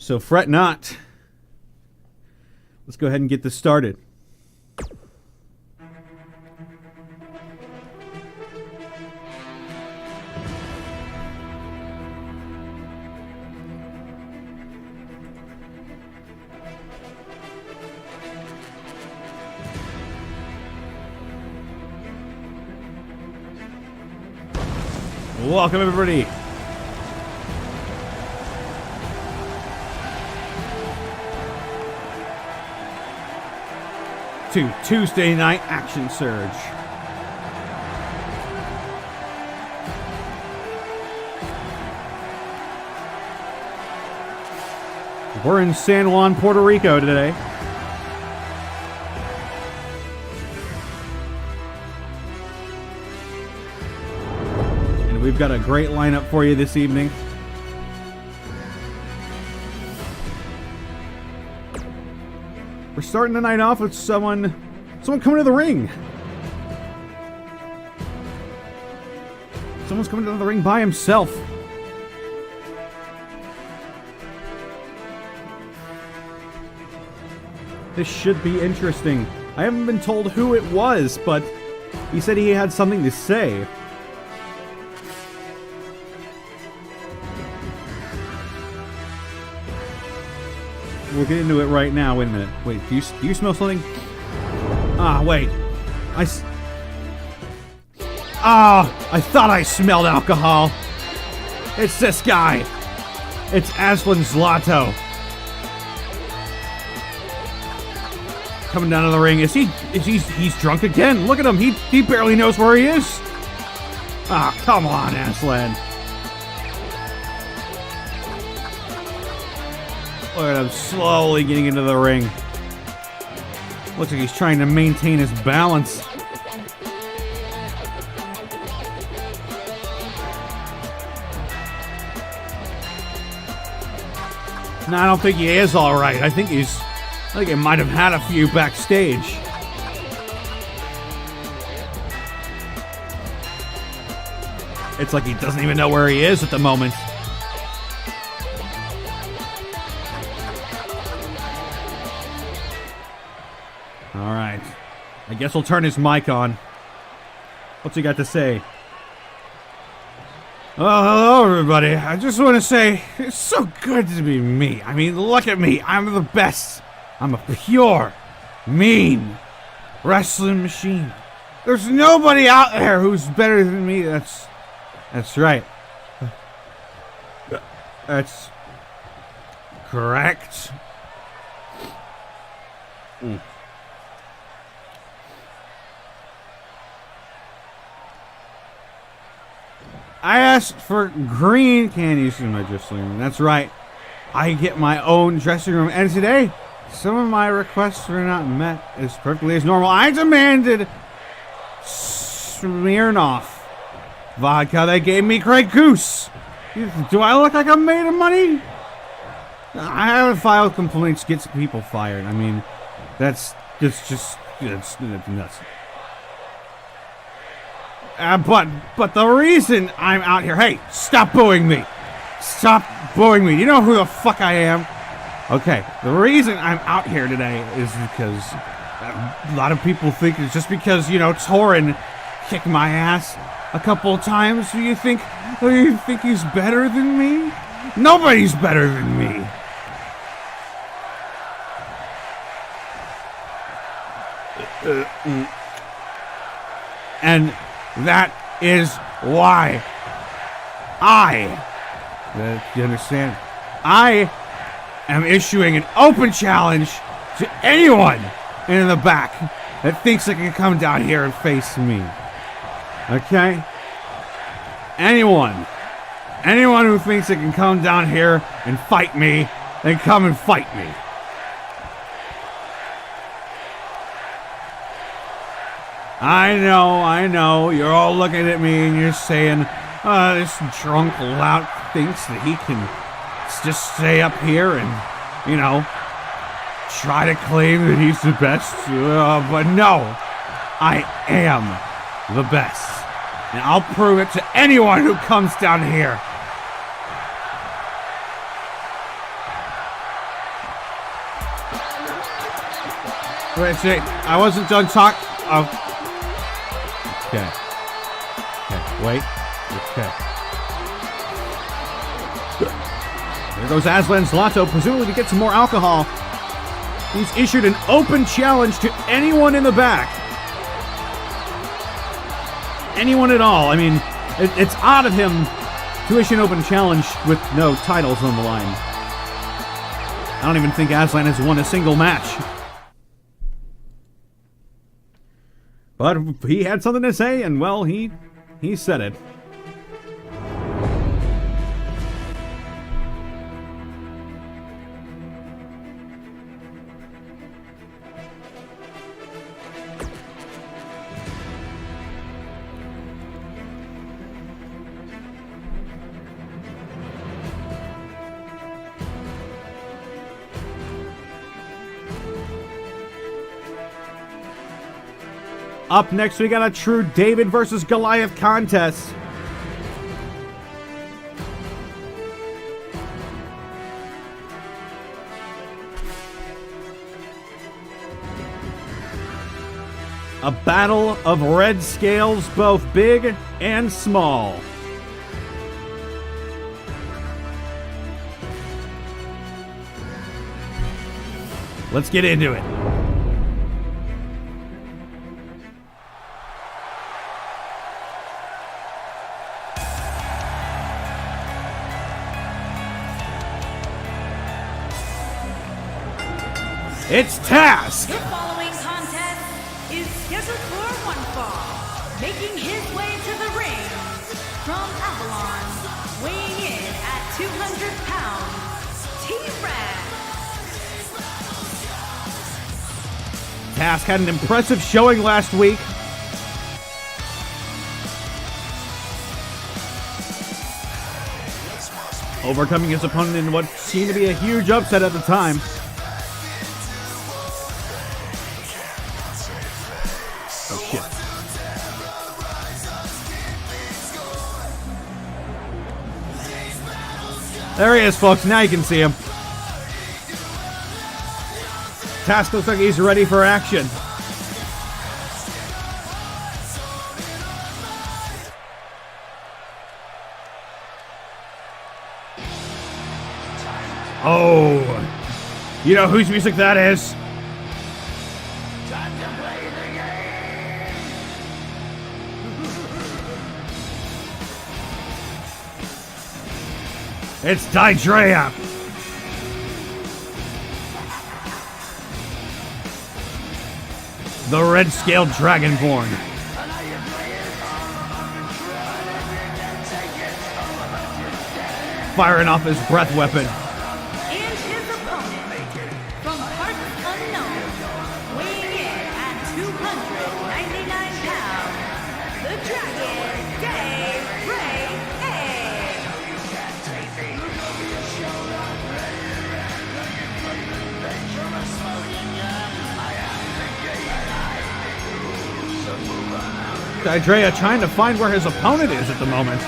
So fret not. Let's go ahead and get this started. Welcome, everybody. To Tuesday Night Action Surge. We're in San Juan, Puerto Rico today. And we've got a great lineup for you this evening. We're starting the night off with someone coming to the ring. Someone's coming to the ring by himself. This should be interesting. I haven't been told who it was, but he said he had something to say. We'll get into it right now. Wait a minute. Wait, do you smell something? Ah, wait. I thought I smelled alcohol. It's this guy. It's Aslan Zlato. Coming down to the ring. He's drunk again. Look at him. He barely knows where he is. Ah, come on, Aslan. Look at him slowly getting into the ring. Looks like he's trying to maintain his balance. No, I don't think he is all right. I think he might have had a few backstage. It's like he doesn't even know where he is at the moment. Alright. I guess we'll turn his mic on. What's he got to say? Oh, hello everybody. I just want to say, it's so good to be me. I mean, look at me. I'm the best. I'm a pure, mean wrestling machine. There's nobody out there who's better than me. That's right. That's correct. I asked for green candies in my dressing room. That's right. I get my own dressing room. And today, some of my requests were not met as perfectly as normal. I demanded Smirnoff vodka. They gave me Grey Goose. Do I look like I'm made of money? I haven't filed complaints, get some people fired. I mean, that's nuts. But the reason I'm out here... Hey, stop booing me. Stop booing me. You know who the fuck I am? Okay, the reason I'm out here today is because a lot of people think it's just because, Torin kicked my ass a couple of times. Do you think he's better than me? Nobody's better than me. And that is why you understand? I am issuing an open challenge to anyone in the back that thinks they can come down here and face me. Okay? Anyone who thinks they can come down here and fight me, then come and fight me. I know, you're all looking at me and you're saying, this drunk lout thinks that he can just stay up here and, try to claim that he's the best. But no, I am the best. And I'll prove it to anyone who comes down here. Wait, see, I wasn't done talk. Oh. Okay. Okay, wait. Okay. There goes Aslan Zlato, presumably to get some more alcohol. He's issued an open challenge to anyone in the back. Anyone at all. I mean, it's odd of him to issue an open challenge with no titles on the line. I don't even think Aslan has won a single match. But he had something to say, and well, he said it. Up next, we got a true David versus Goliath contest. A battle of red scales, both big and small. Let's get into it. It's Task! The following contest is scheduled for one fall. Making his way to the ring from Avalon, weighing in at 200 pounds, T-Rex. Task had an impressive showing last week. Overcoming his opponent in what seemed to be a huge upset at the time. There he is, folks. Now you can see him. Task looks like he's ready for action. Oh, you know whose music that is? It's Didrea. The red-scaled dragonborn. Firing off his breath weapon. And his opponent, from parts unknown, weighing in at 299 pounds, the Dragon Dave Ray A. Didrea trying to find where his opponent is at the moment.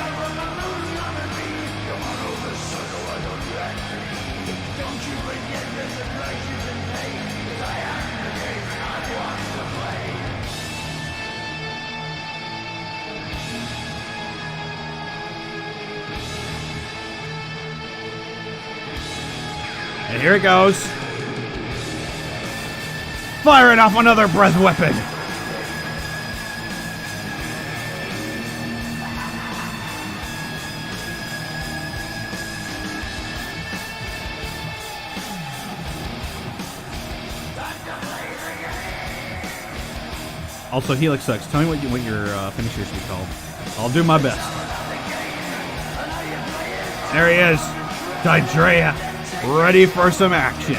And here it goes. Firing off another breath weapon. Also, Helix sucks. Tell me what your finisher should be called. I'll do my best. There he is. Didrea, ready for some action.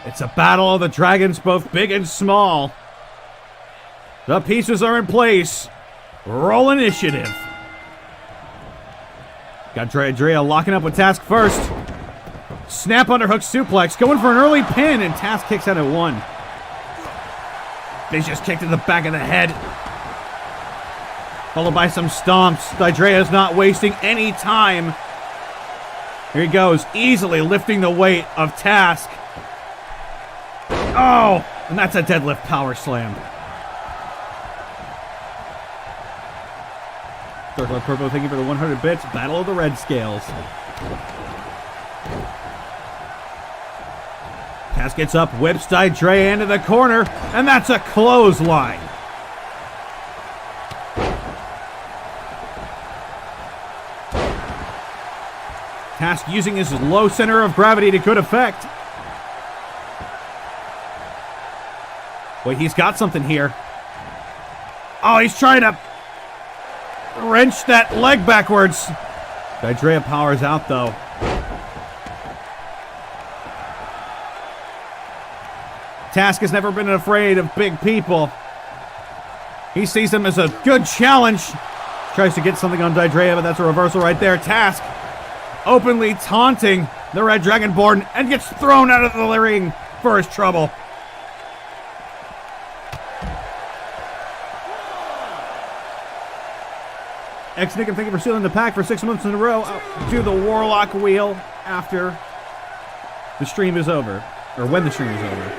It's a battle of the dragons, both big and small. The pieces are in place. Roll initiative. Got Drea locking up with Task first. Snap underhook suplex, going for an early pin, and Task kicks out at 1. Vicious kick to the back of the head. Followed by some stomps. Drea not wasting any time. Here he goes, easily lifting the weight of Task. Oh, and that's a deadlift power slam. Circle Purple, thank you for the 100 bits. Battle of the Red Scales. Task gets up, whips Drea into the corner, and that's a clothesline. Task using his low center of gravity to good effect. Wait, he's got something here. Oh, he's trying to wrench that leg backwards. Drea powers out, though. Task has never been afraid of big people. He sees them as a good challenge. Tries to get something on Drea, but that's a reversal right there. Task openly taunting the Red Dragonborn and gets thrown out of the ring for his trouble. X-Nick, thank you for stealing the pack for 6 months in a row. I'll do the Warlock wheel after the stream is over. Or when the stream is over.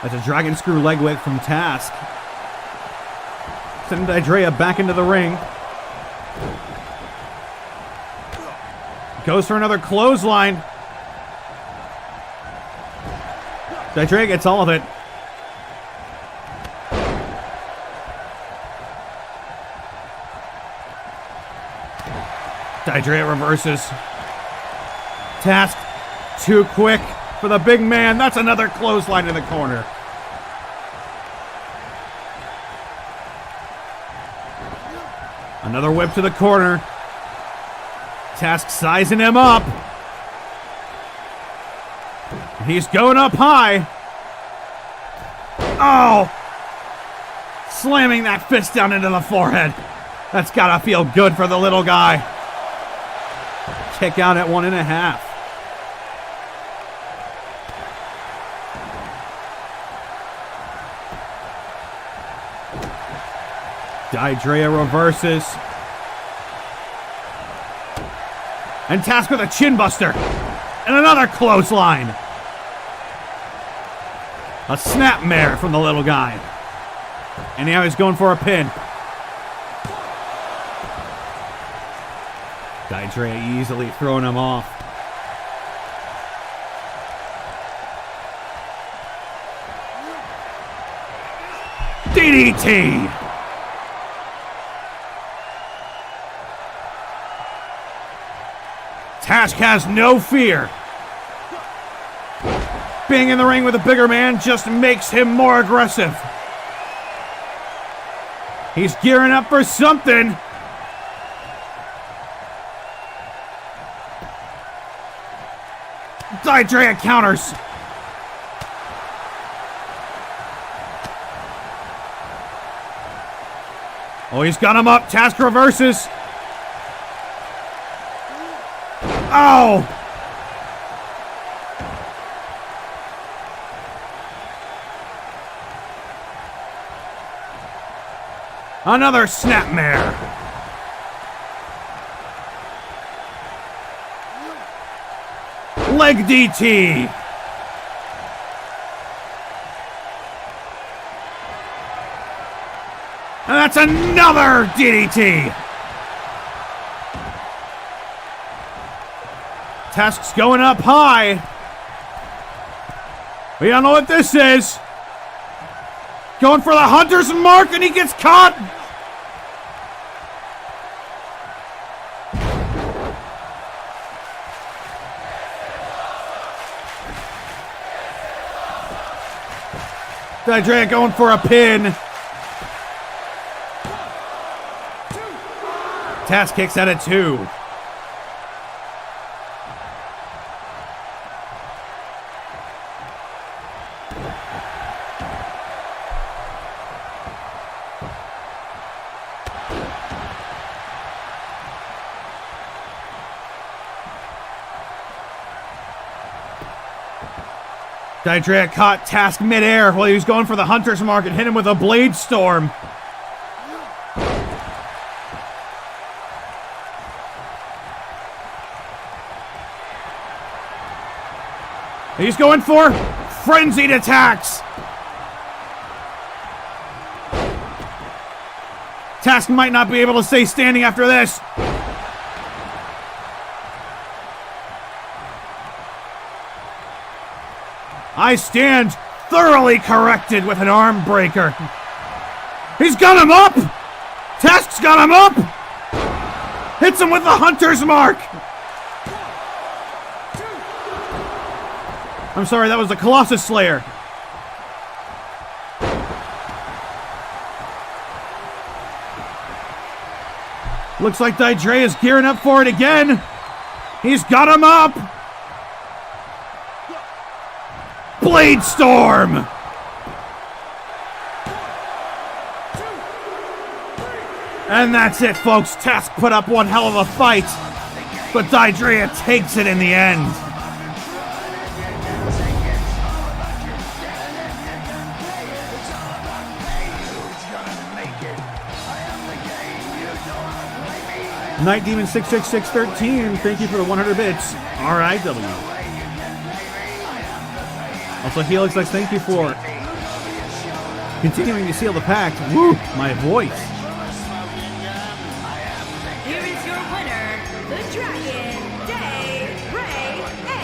That's a dragon screw leg whip from Task. Sending Drea back into the ring. Goes for another clothesline. Drea gets all of it. Drea reverses. Task too quick for the big man. That's another clothesline in the corner. Another whip to the corner. Task sizing him up. He's going up high. Oh! Slamming that fist down into the forehead. That's gotta feel good for the little guy. Kick out at 1.5. Drea reverses. And Task with a chin buster. And another clothesline. A snapmare from the little guy. And now he's going for a pin. Drea easily throwing him off. DDT! Task has no fear. Being in the ring with a bigger man just makes him more aggressive. He's gearing up for something. Drea counters. Oh, he's got him up. Task reverses. Oh! Another snapmare. Leg DT. And that's another DDT. Task's going up high. We don't know what this is. Going for the Hunter's Mark, and he gets caught. Didrea going for a pin. Taz kicks out at 2. Didrea caught Task midair while he was going for the Hunter's Mark and hit him with a Blade Storm. He's going for frenzied attacks. Task might not be able to stay standing after this. I stand thoroughly corrected with an arm breaker. He's got him up! Task's got him up! Hits him with the Hunter's Mark! I'm sorry, that was the Colossus Slayer. Looks like Didrea is gearing up for it again. He's got him up! Blade Storm! And that's it, folks. Task put up one hell of a fight, but Didrea takes it in the end. Night Demon 66613, thank you for the 100 bits. RIW. Also, Helix X, thank you for continuing to seal the pact. Woo, my voice. Here is your winner, the Dragon, Day Ray A.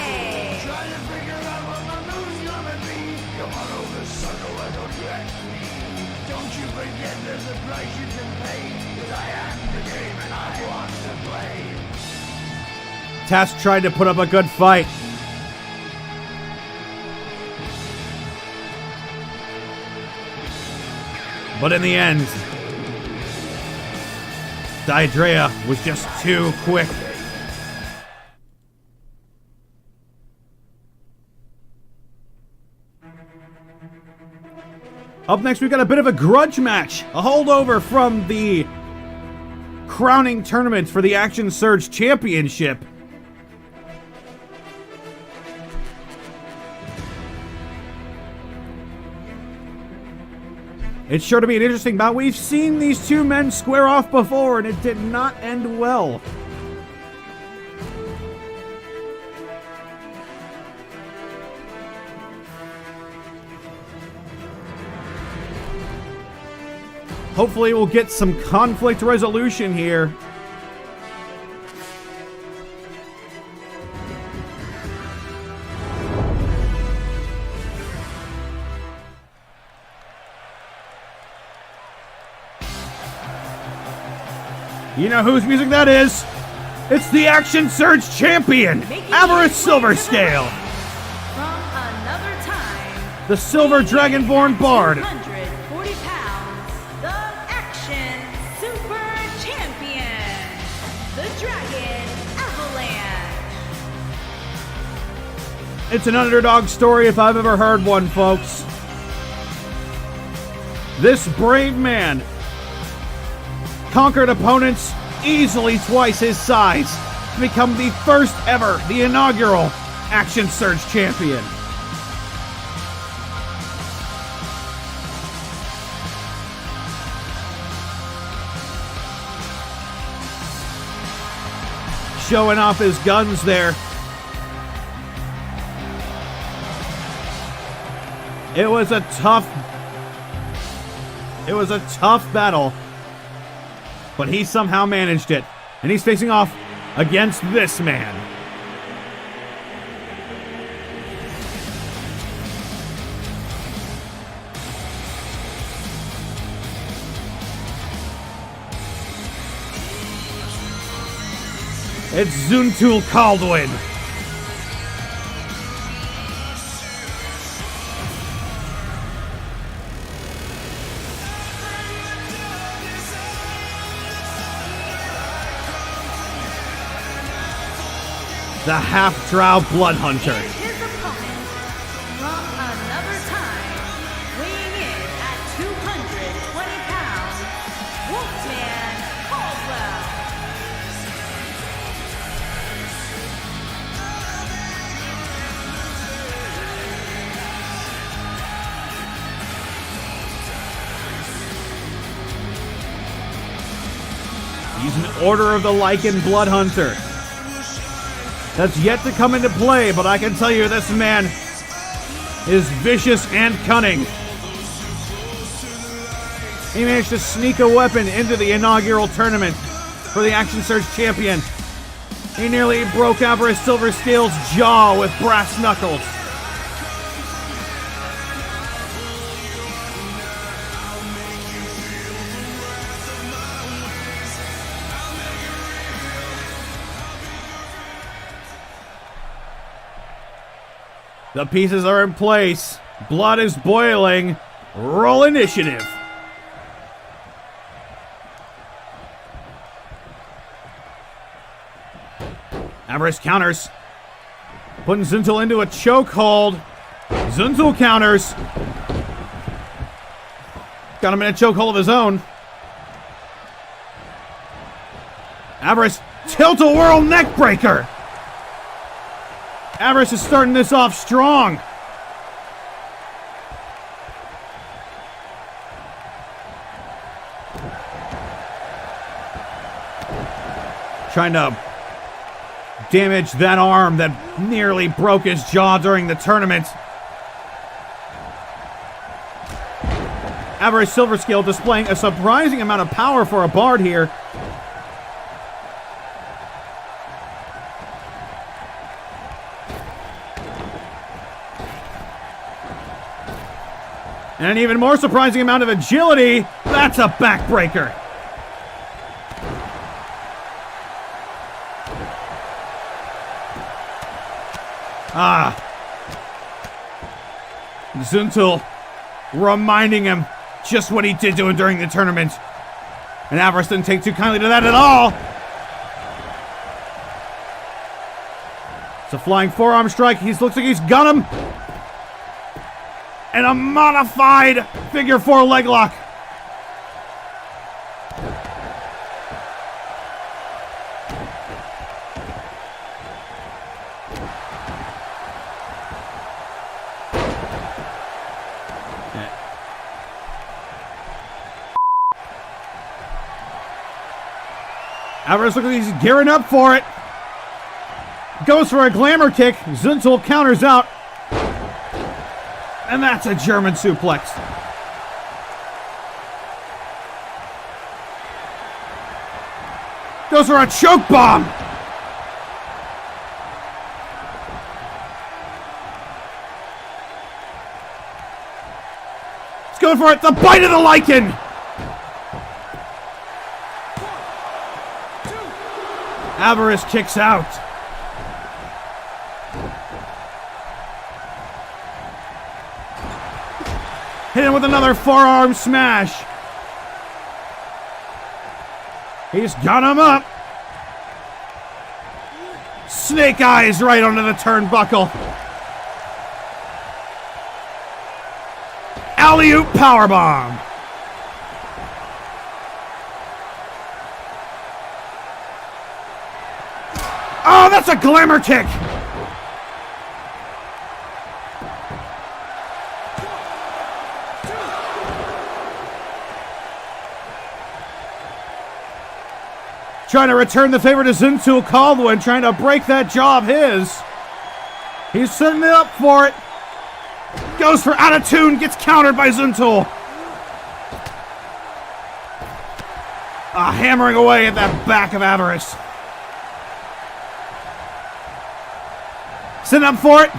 Don't you forget there's a price you can pay, 'cause I am the game and I want to play. Task tried to put up a good fight. But in the end, Didrea was just too quick. Up next, we've got a bit of a grudge match. A holdover from the crowning tournament for the Action Surge Championship. It's sure to be an interesting bout. We've seen these two men square off before, and it did not end well. Hopefully we'll get some conflict resolution here. You know whose music that is? It's the Action Surge Champion, Avarice Silverscale. From another time, The Silver Dragonborn Bard. 140 pounds, the Action Super Champion, the Dragon Avalanche. It's an underdog story if I've ever heard one, folks. This brave man conquered opponents easily twice his size to become the first ever, the inaugural Action Surge Champion. Showing off his guns there. It was a tough battle. But he somehow managed it. And he's facing off against this man. It's Zuntul Kaldwin. the half-drow blood hunter. And his opponent from another time, weighing in at 220 pounds, Wolfman Caldwell. He's an Order of the Lycan blood hunter. That's yet to come into play, but I can tell you this man is vicious and cunning. He managed to sneak a weapon into the inaugural tournament for the Action Surge champion. He nearly broke Avarice Silverscale's jaw with brass knuckles. The pieces are in place. Blood is boiling. Roll initiative. Avarice counters. Putting Zuntul into a chokehold. Zuntul counters. Got him in a chokehold of his own. Avarice tilt-a-whirl neckbreaker. Avarice is starting this off strong. Trying to damage that arm that nearly broke his jaw during the tournament. Avarice Silverscale displaying a surprising amount of power for a bard here. And an even more surprising amount of agility. That's a backbreaker. Zuntul reminding him just what he did to him during the tournament. And Avarice didn't take too kindly to that at all. It's a flying forearm strike. He looks like he's got him. And a modified figure 4 leg lock. Avarice looks like he's gearing up for it. Goes for a glamour kick. Zuntul counters out. And that's a German suplex. Goes for a choke bomb. He's going for it. The bite of the Lycan. Avarice kicks out. Hit him with another forearm smash. He's got him up. Snake eyes right onto the turnbuckle. Alley-oop powerbomb. Oh, that's a glamour kick. Trying to return the favor to Zuntul Caldwell, trying to break that jaw of his. He's setting it up for it. Goes for out of tune, gets countered by Zuntul. Hammering away at that back of Avarice. Setting up for it.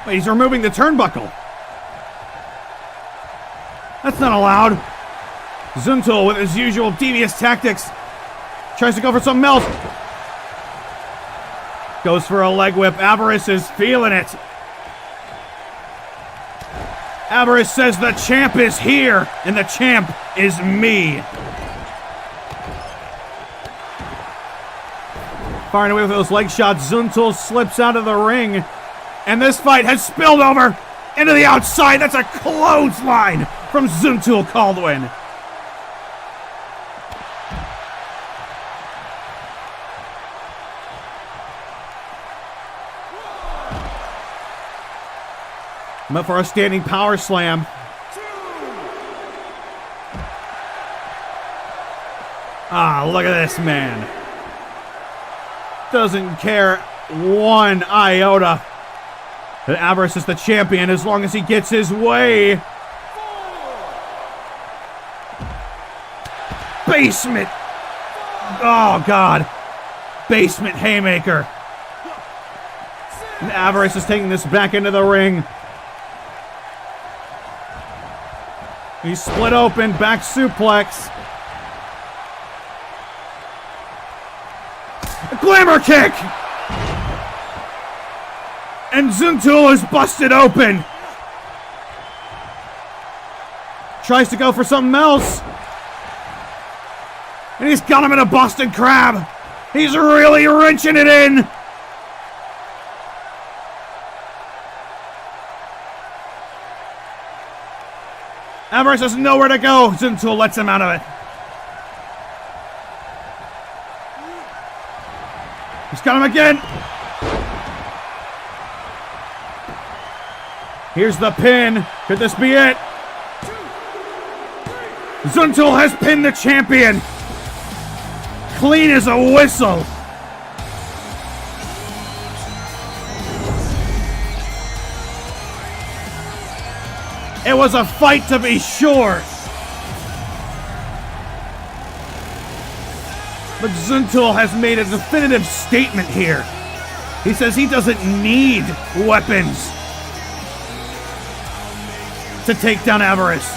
Wait, he's removing the turnbuckle. That's not allowed. Zuntul, with his usual devious tactics, tries to go for something else. Goes for a leg whip. Avarice is feeling it. Avarice says the champ is here, and the champ is me. Firing away with those leg shots. Zuntul slips out of the ring. And this fight has spilled over into the outside. That's a clothesline from Zuntul Caldwin. But for a standing power slam. Ah, look at this man. Doesn't care one iota that Avarice is the champion as long as he gets his way. Basement. Oh, God. Basement haymaker. And Avarice is taking this back into the ring. He's split open, back suplex. A glamour kick! And Zuntul is busted open. Tries to go for something else. And he's got him in a Boston Crab. He's really wrenching it in. Avarice has nowhere to go. Zuntul lets him out of it. He's got him again. Here's the pin. Could this be it? Zuntul has pinned the champion. Clean as a whistle. It was a fight to be sure. But Zuntul has made a definitive statement here. He says he doesn't need weapons to take down Avarice.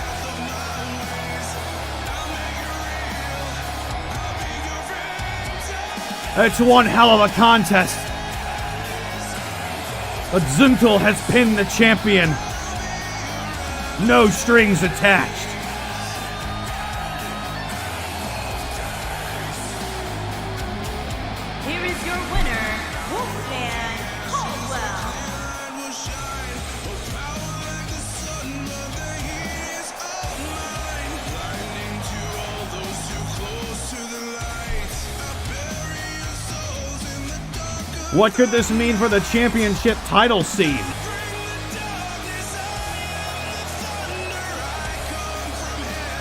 It's one hell of a contest. But Zuntul has pinned the champion. No strings attached. Here is your winner, Wolfman Caldwell. What could this mean for the championship title scene?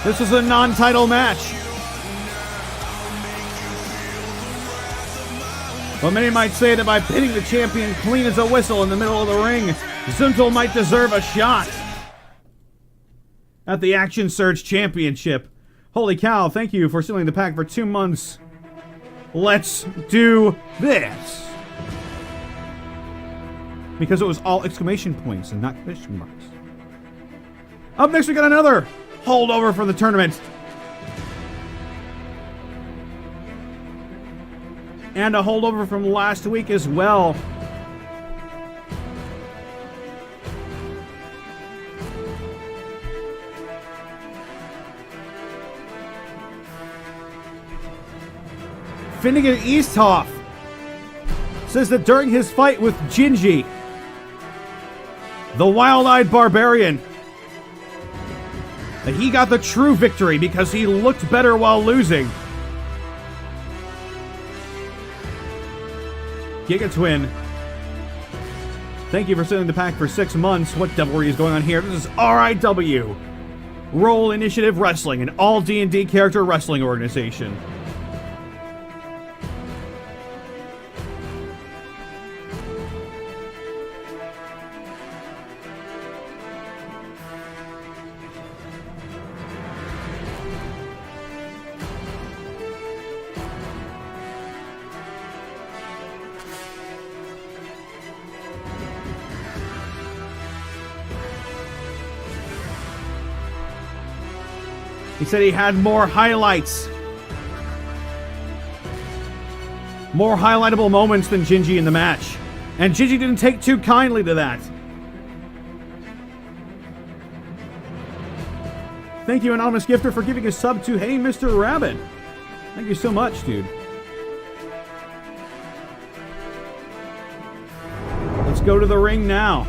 This is a non-title match. Well, many might say that by pinning the champion clean as a whistle in the middle of the ring, Zuntul might deserve a shot at the Action Surge Championship. Holy cow, thank you for sealing the pack for 2 months. Let's do this. Because it was all exclamation points and not question marks. Up next, we got another holdover from the tournament. And a holdover from last week as well. Finnegan Easthoff says that during his fight with Gingy, the wild-eyed barbarian, that he got the true victory because he looked better while losing. Giga Twin, thank you for sending the pack for 6 months. What devilry is going on here? This is RIW, Roll Initiative Wrestling, an all D&D character wrestling organization. He said he had more highlights. More highlightable moments than Gingy in the match. And Gingy didn't take too kindly to that. Thank you, Anonymous Gifter, for giving a sub to Hey Mr. Rabbit. Thank you so much, dude. go to the ring now.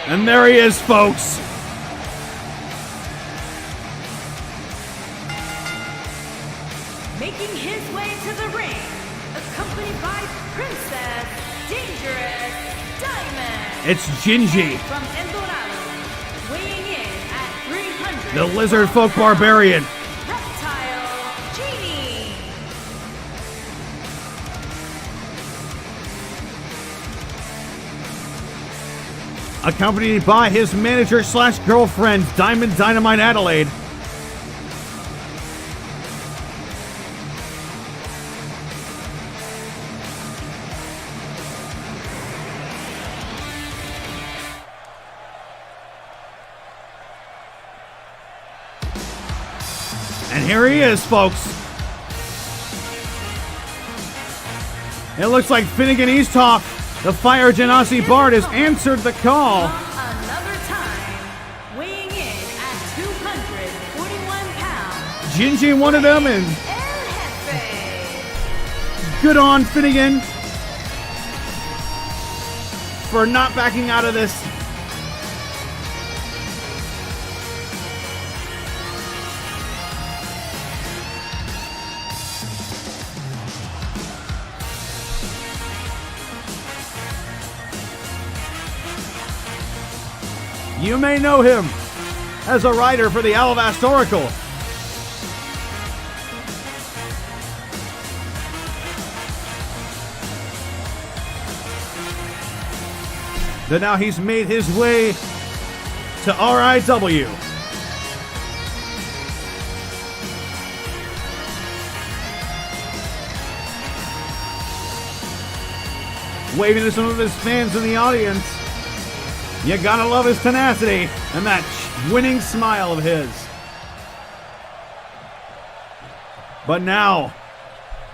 And there he is, folks. Making his way to the ring, accompanied by Princess Dangerous Diamond. It's Gingy, From El Dorado, weighing in at 300. the lizard folk barbarian. Reptile Genie. Accompanied by his manager slash girlfriend, Diamond Dynamite Adelaide. And here he is, folks. It looks like Finnegan Easthoff, the Fire Genasi Bard, has answered the call. Another time, weighing in at 241 pounds. Gingy wanted him, and El Jefe. good on Finnegan for not backing out of this. You may know him as a writer for the Alavast Oracle. Then now he's made his way to RIW. Waving to some of his fans in the audience. You gotta love his tenacity and that winning smile of his. But now,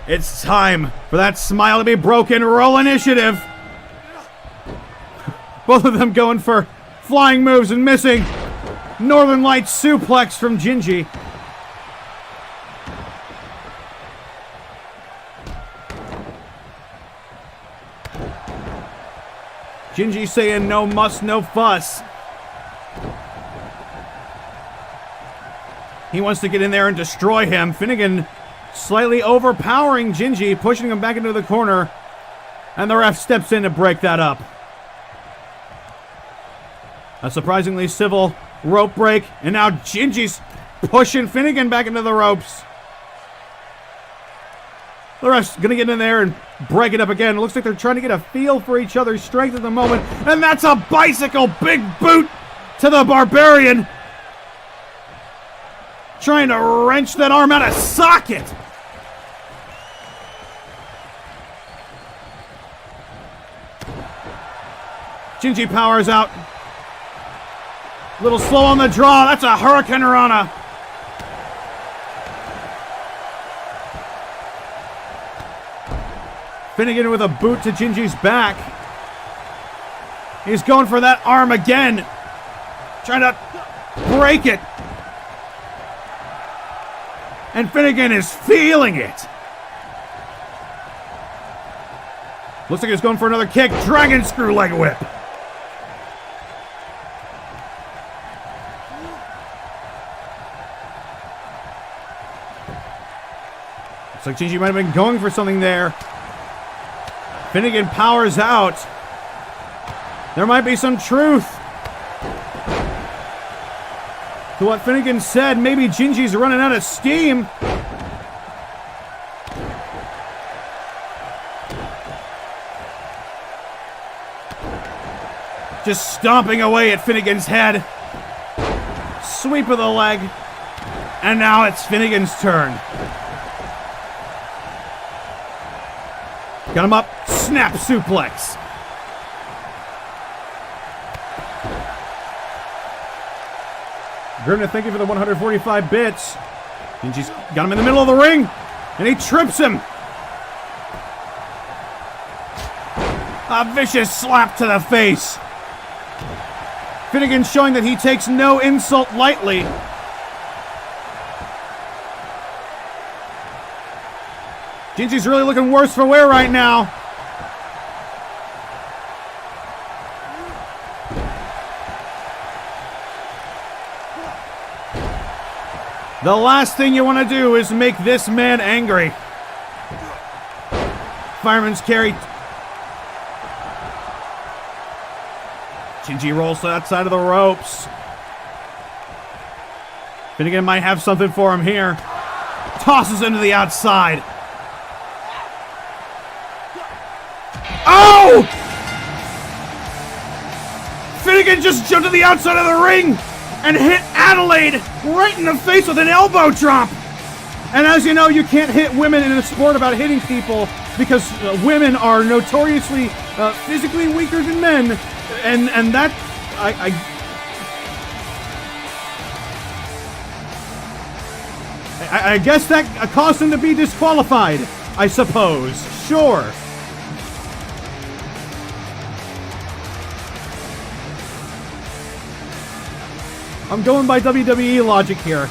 it's time for that smile to be broken. Roll initiative. Both of them going for flying moves and missing. Northern Lights suplex from Gingy. Gingy saying no muss, no fuss. He wants to get in there and destroy him. Finnegan slightly overpowering Gingy, pushing him back into the corner. And the ref steps in to break that up. A surprisingly civil rope break. And now Gingy's pushing Finnegan back into the ropes. The ref's going to get in there and break it up again. It looks like they're trying to get a feel for each other's strength at the moment. And that's a bicycle big boot to the Barbarian. Trying to wrench that arm out of socket. Gingy powers out. A little slow on the draw. That's a Hurricane Rana. Finnegan with a boot to Gingy's back. He's going for that arm again. Trying to break it. And Finnegan is feeling it. Looks like he's going for another kick. Dragon screw leg whip. Looks like Gingy might have been going for something there. Finnegan powers out. There might be some truth to what Finnegan said. Maybe Gingy's running out of steam. Just stomping away at Finnegan's head. Sweep of the leg. And now it's Finnegan's turn. Got him up. Snap suplex. Grimna, thank you for the 145 bits. Gingy's got him in the middle of the ring. And he trips him. A vicious slap to the face. Finnegan showing that he takes no insult lightly. Jinji's really looking worse for wear right now. The last thing you want to do is make this man angry. Fireman's carry. Jinji rolls to that side of the ropes. Finnegan might have something for him here. Tosses him to the outside. Oh! Finnegan just jumped to the outside of the ring and hit Adelaide right in the face with an elbow drop. And as you know, you can't hit women in a sport about hitting people because women are notoriously physically weaker than men. And that, I guess that caused him to be disqualified, I suppose. Sure. I'm going by WWE logic here.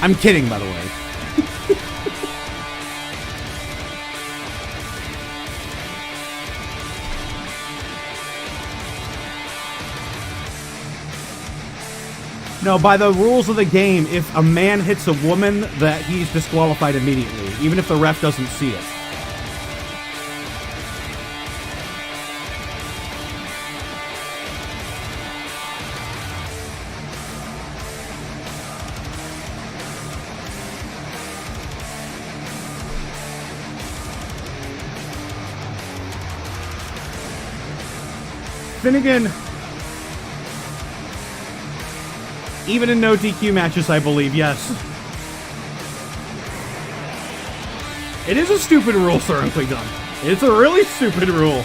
I'm kidding, by the way. No, by the rules of the game, if a man hits a woman, that he's disqualified immediately, even if the ref doesn't see it. Finnegan, even in no DQ matches, I believe, yes. It is a stupid rule, certainly done. It's a really stupid rule.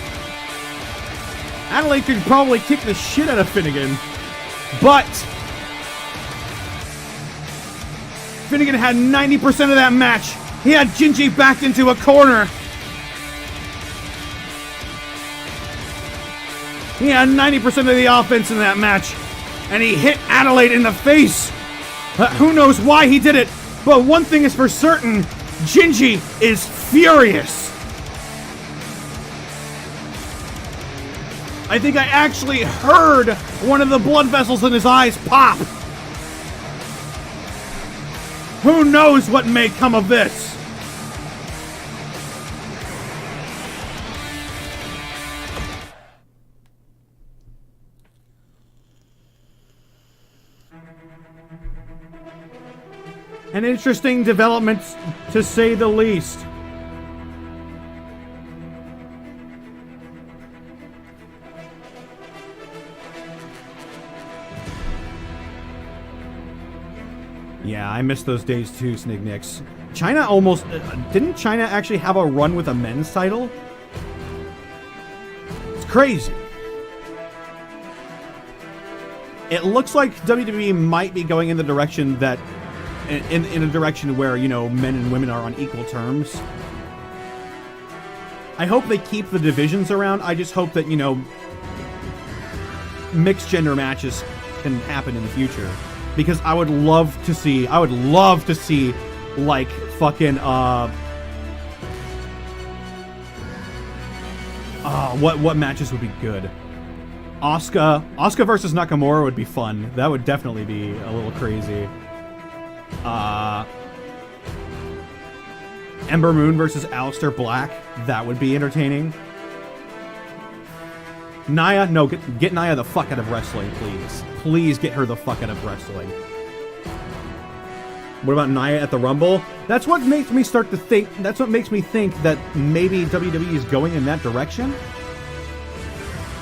Adelaide could probably kick the shit out of Finnegan, but Finnegan had 90% of that match. He had Jinji backed into a corner. He had 90% of the offense in that match, and he hit Adelaide in the face. Who knows why he did it, but one thing is for certain, Jinji is furious. I think I actually heard one of the blood vessels in his eyes pop. Who knows what may come of this? An interesting development, to say the least. Yeah, I miss those days too, Snignicks. China almost... didn't China actually have a run with a men's title? It's crazy. It looks like WWE might be going in the direction that... In a direction where, you know, men and women are on equal terms. I hope they keep the divisions around. I just hope that, you know, mixed gender matches can happen in the future. Because I would love to see, like, fucking, what matches would be good? Asuka versus Nakamura would be fun. That would definitely be a little crazy. Ember Moon versus Aleister Black. That would be entertaining. Nia, no, get Nia the fuck out of wrestling, please. Please get her the fuck out of wrestling. What about Nia at the Rumble? That's what makes me start to think, that's what makes me think that maybe WWE is going in that direction.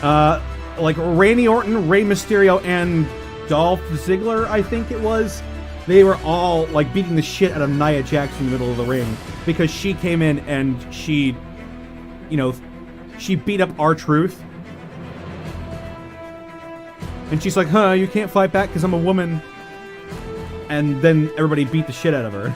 Like Randy Orton, Rey Mysterio, and Dolph Ziggler, I think it was. They were all, like, beating the shit out of Nia Jax in the middle of the ring because she came in and she, you know, she beat up R-Truth. And she's like, huh, you can't fight back because I'm a woman. And then everybody beat the shit out of her.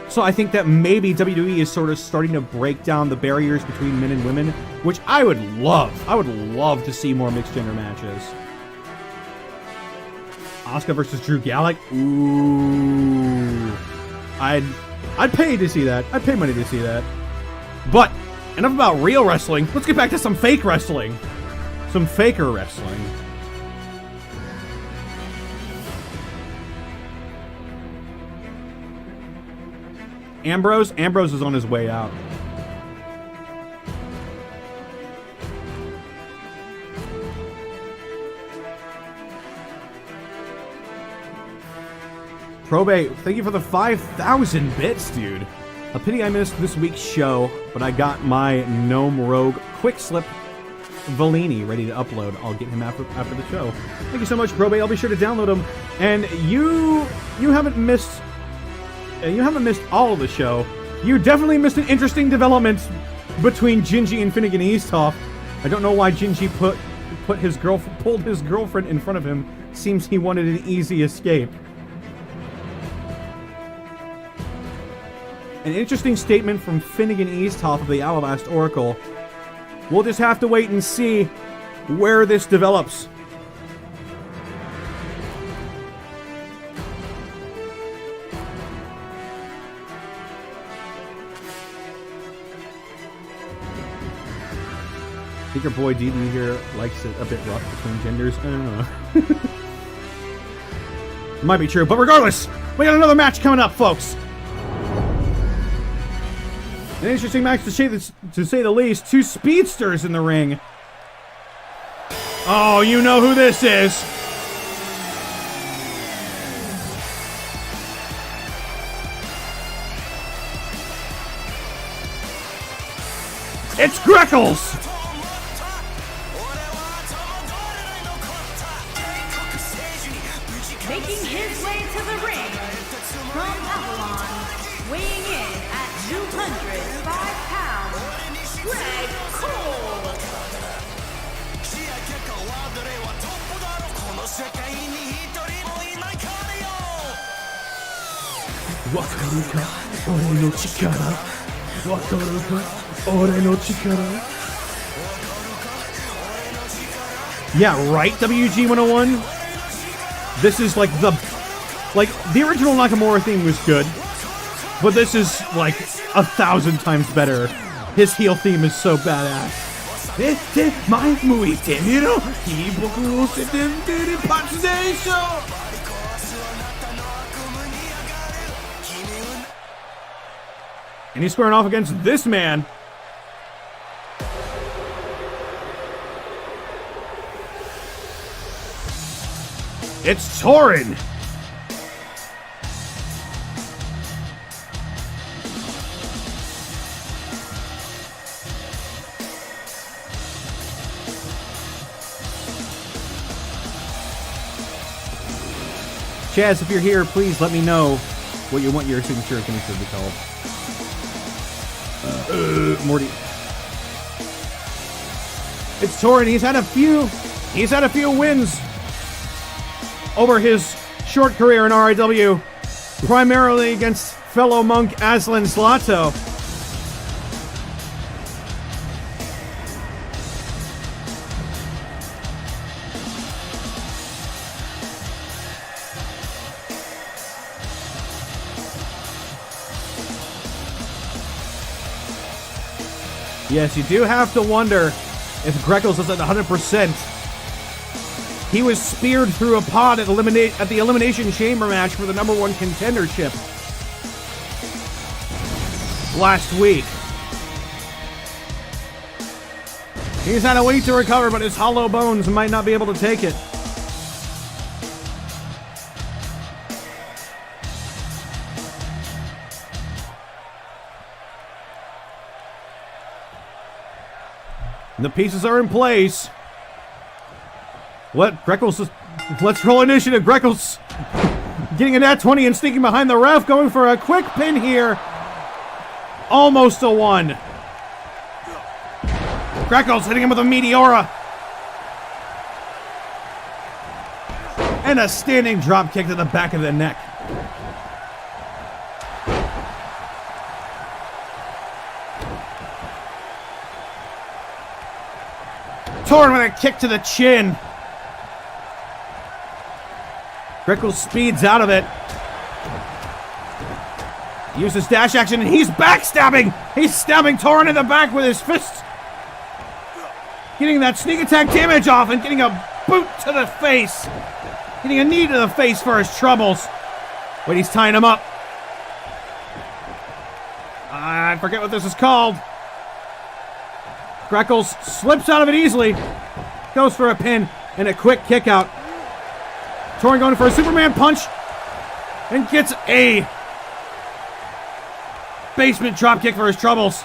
So I think that maybe WWE is sort of starting to break down the barriers between men and women, which I would love. I would love to see more mixed gender matches. Asuka versus Drew Gallagher. Ooh. I'd pay to see that. I'd pay money to see that. But enough about real wrestling. Let's get back to some fake wrestling. Some faker wrestling. Ambrose is on his way out. Probate, thank you for the 5,000 bits, dude. A pity I missed this week's show, but I got my Gnome Rogue Quick Slip Valini ready to upload. I'll get him after the show. Thank you so much, Probate. I'll be sure to download him. And you haven't missed all of the show. You definitely missed an interesting development between Gingy and Finnegan Easthoff. I don't know why Gingy pulled his girlfriend in front of him. Seems he wanted an easy escape. An interesting statement from Finnegan Easthoff of the Alabast Oracle. We'll just have to wait and see where this develops. I think your boy DD here likes it a bit rough between genders. I don't know. It might be true, but regardless, we got another match coming up, folks. An interesting match to say the least. Two speedsters in the ring. Oh, you know who this is. It's Greckles! Making his way to the ring from Avalon, weighing in at 205 pounds, Greg Cole. Wakaruka, ore no chikara. Wakaruka, ore no chikara. Yeah, right, WG 101? This is like the original Nakamura theme was good, but this is like 1,000 times better. His heel theme is so badass. And he's squaring off against this man. It's Torin! Chaz, if you're here, please let me know what you want your signature finisher to be called. Morty. It's Torin. He's had a few wins over his short career in RIW, primarily against fellow monk Aslan Zlato. Yes, you do have to wonder if Greckles is at 100%. He was speared through a pod at the Elimination Chamber match for the #1 contendership last week. He's had a week to recover, but his hollow bones might not be able to take it. The pieces are in place. Let's roll initiative. Greckles getting a nat 20 and sneaking behind the ref, going for a quick pin here. Almost a 1. Greckles hitting him with a Meteora. And a standing drop kick to the back of the neck. Torin with a kick to the chin. Greckles speeds out of it. Uses dash action, and he's backstabbing! He's stabbing Torin in the back with his fists. Getting that sneak attack damage off and getting a boot to the face. Getting a knee to the face for his troubles. Wait, he's tying him up. I forget what this is called. Greckles slips out of it easily. Goes for a pin and a quick kick out. Torin going for a Superman punch. And gets a basement drop kick for his troubles.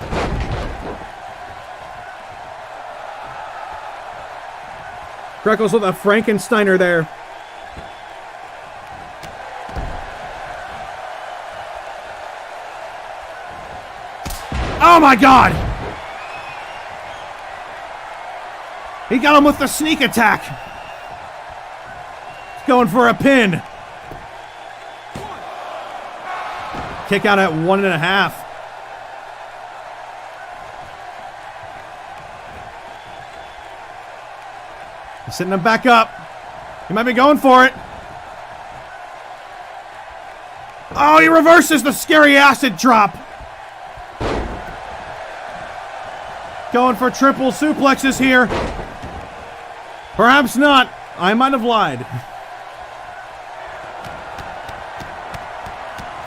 Greckles with a Frankensteiner there. Oh my god! He got him with the sneak attack. He's going for a pin. Kick out at 1.5. He's setting him back up. He might be going for it. Oh, he reverses the scary acid drop. Going for triple suplexes here. Perhaps not. I might have lied.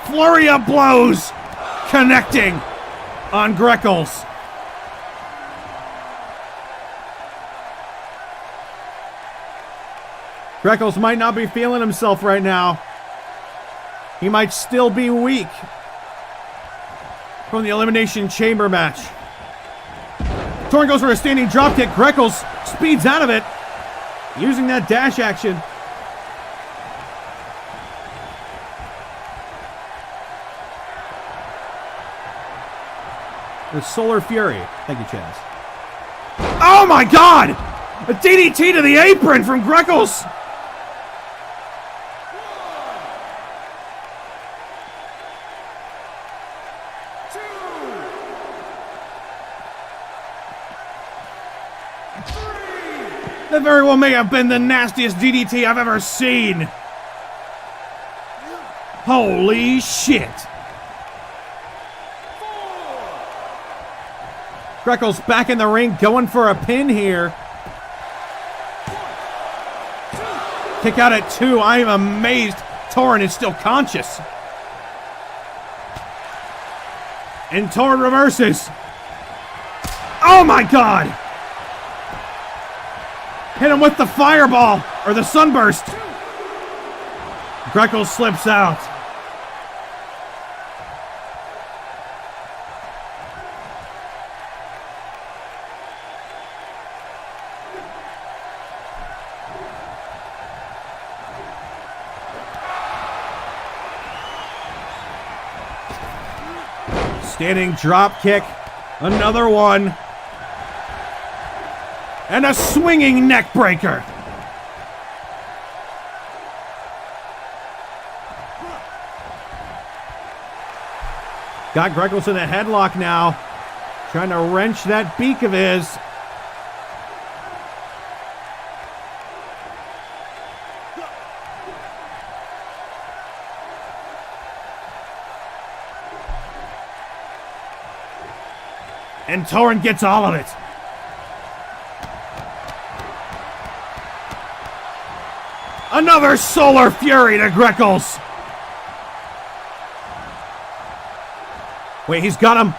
Flurry of blows. Connecting on Greckles. Greckles might not be feeling himself right now. He might still be weak from the Elimination Chamber match. Torin goes for a standing dropkick. Greckles speeds out of it, using that dash action. With Solar Fury. Thank you, Chaz. Oh my god! A DDT to the apron from Greckles! That very well may have been the nastiest DDT I've ever seen. Holy shit. Greckles back in the ring, going for a pin here. Kick out at 2. I am amazed Torin is still conscious. And Torin reverses. Oh my god! Hit him with the fireball, or the sunburst. Greckles slips out. Standing drop kick. Another one. And a swinging neck breaker. Got Greckles in a headlock now. Trying to wrench that beak of his. And Torin gets all of it. Another Solar Fury to Greckles. Wait, he's got him.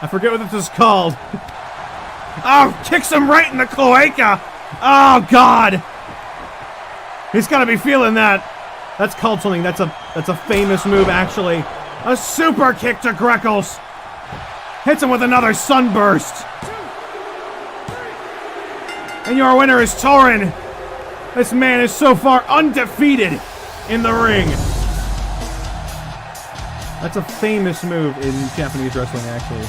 I forget what this is called. Oh, kicks him right in the cloaca. Oh, God. He's got to be feeling that. That's called something. That's a famous move, actually. A super kick to Greckles. Hits him with another sunburst. And your winner is Torin. This man is so far undefeated in the ring. That's a famous move in Japanese wrestling, actually.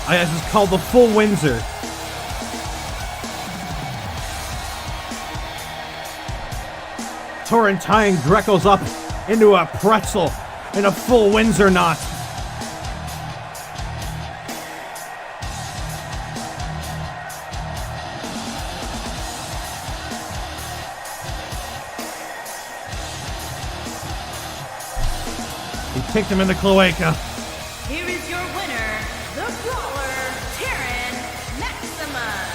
This is called the Full Windsor. Torrin tying Greckles up into a pretzel in a full Windsor knot. He kicked him in the cloaca. Here is your winner, the Brawler, Terran Maxima.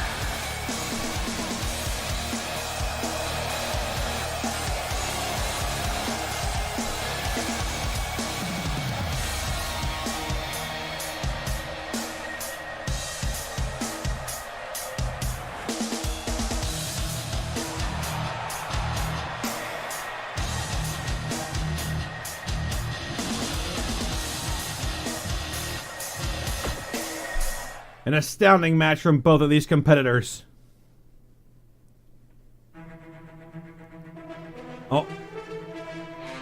An astounding match from both of these competitors. Oh.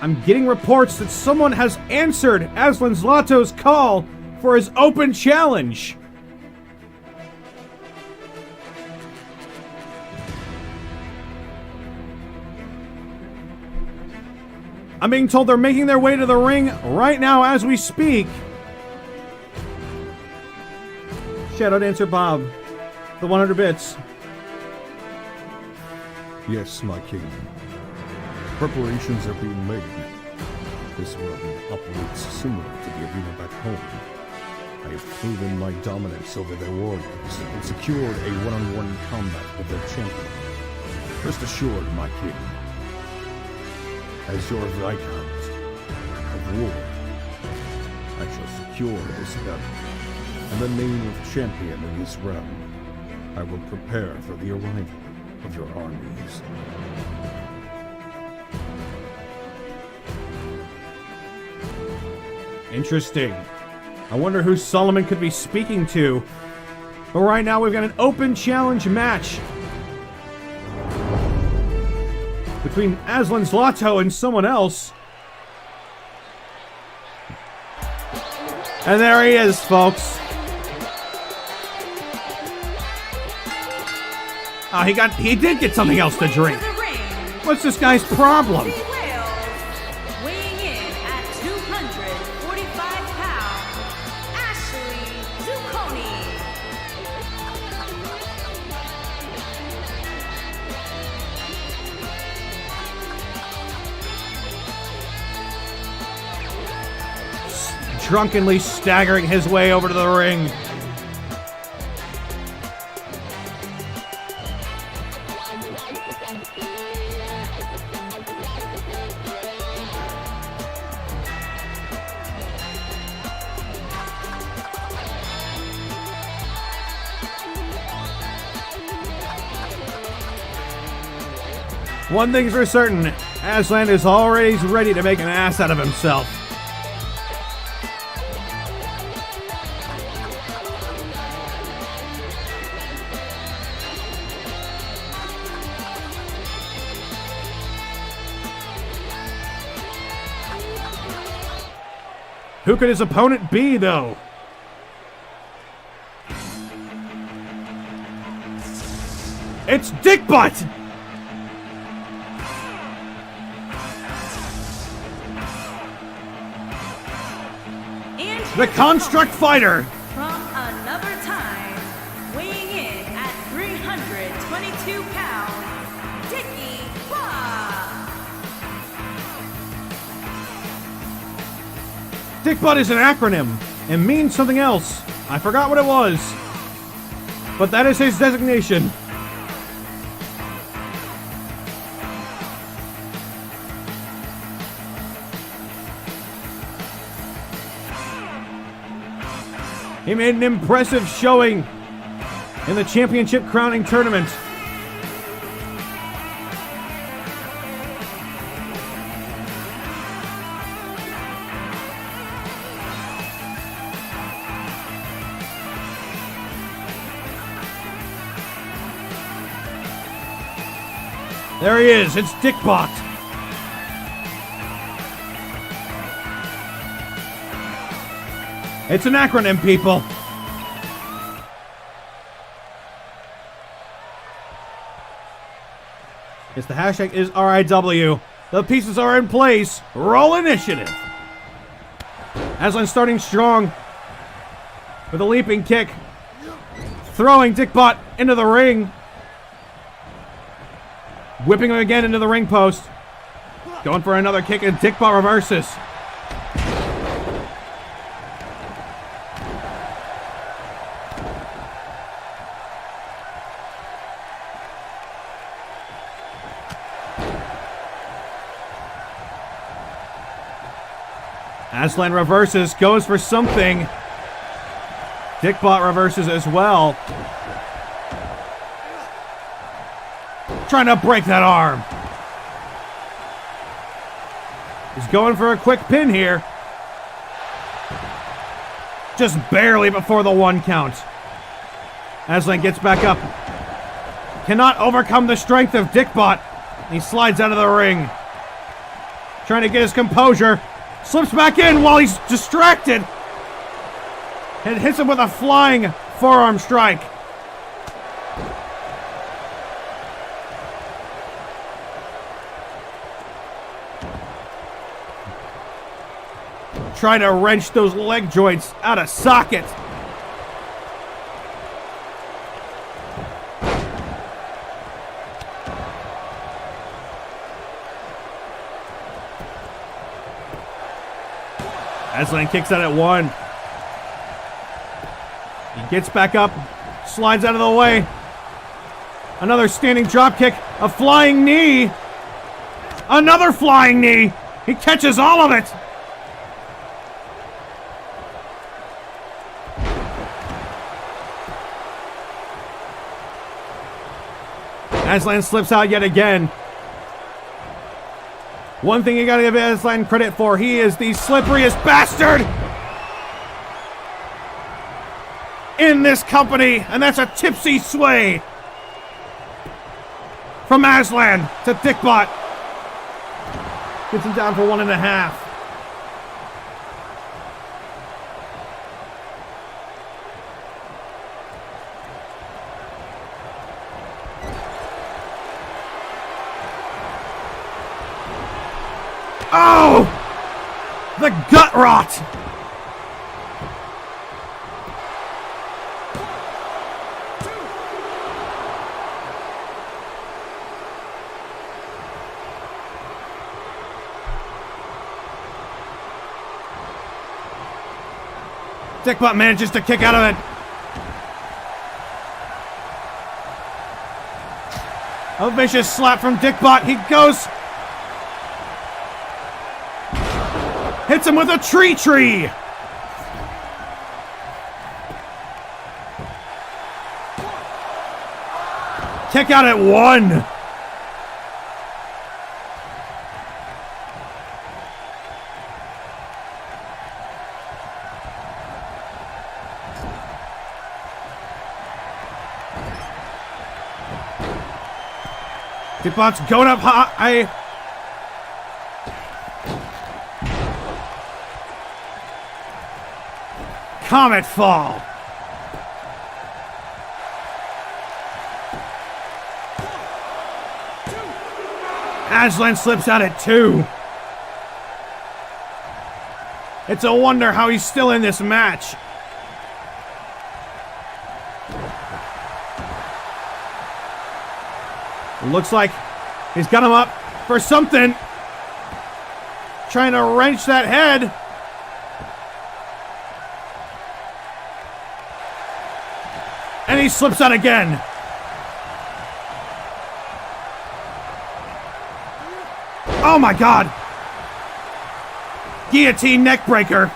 I'm getting reports that someone has answered Aslan Zlato's call for his open challenge. I'm being told they're making their way to the ring right now as we speak. Shout out Answer Bob, the 100 bits. Yes, my king. Preparations are being made. This world operates similar to the arena back home. I have proven my dominance over their warriors and secured a one-on-one combat with their champion. Rest assured, my king, as your Viscount of war, I shall secure this battle. In the name of champion in this realm, I will prepare for the arrival of your armies. Interesting. I wonder who Solomon could be speaking to. But right now we've got an open challenge match between Aslan Zlato and someone else. And there he is, folks. Oh, he did get something else to drink. What's this guy's problem? Weighing in at 245 pounds, Ashley Zucconi. Drunkenly staggering his way over to the ring. One thing's for certain, Aslan is already ready to make an ass out of himself. Who could his opponent be, though? It's Dickbutt! The Construct Fighter! From another time, weighing in at 322 pounds, Dickie Bob. Dickbutt is an acronym and means something else. I forgot what it was. But that is his designation. He made an impressive showing in the championship crowning tournament. There he is, it's Dickbutt. It's an acronym, people. Yes, the hashtag is RIW. The pieces are in place. Roll initiative. Aslan starting strong with a leaping kick. Throwing Dickbot into the ring. Whipping him again into the ring post. Going for another kick and Dickbot reverses. Aslan reverses, goes for something. Dickbot reverses as well. Trying to break that arm. He's going for a quick pin here. Just barely before the 1 count. Aslan gets back up. Cannot overcome the strength of Dickbot. He slides out of the ring. Trying to get his composure. Slips back in while he's distracted. And hits him with a flying forearm strike. Trying to wrench those leg joints out of socket. Aslan kicks out at 1. He gets back up, slides out of the way. Another standing drop kick, a flying knee. Another flying knee. He catches all of it. Aslan slips out yet again. One thing you gotta give Aslan credit for, he is the slipperiest bastard in this company, and that's a tipsy sway from Aslan to Dickbot. Gets him down for 1.5. Oh! The gut rot! Dickbot manages to kick out of it. A vicious slap from Dickbot. He goes. Hits him with a tree. Kick out at 1. Dickbot's going up high. Comet fall. Aslan slips out at 2. It's a wonder how he's still in this match. Looks like he's got him up for something. Trying to wrench that head. And he slips out again. Oh my God. Guillotine neckbreaker.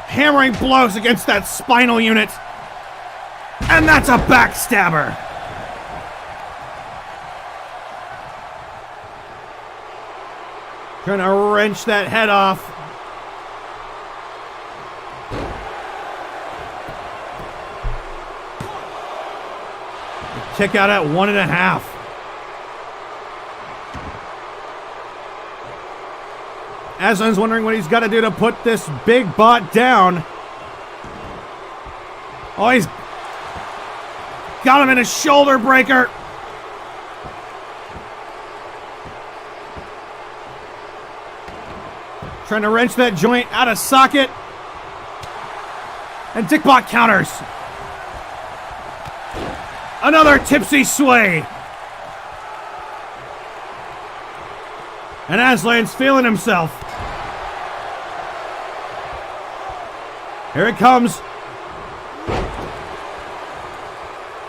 Hammering blows against that spinal unit. And that's a backstabber. Trying to wrench that head off. Kick out at 1.5. Aslan's wondering what he's got to do to put this big bot down. Oh, he's got him in a shoulder breaker. Trying to wrench that joint out of socket. And Dickbot counters. Another tipsy sway. And Aslan's feeling himself. Here it comes.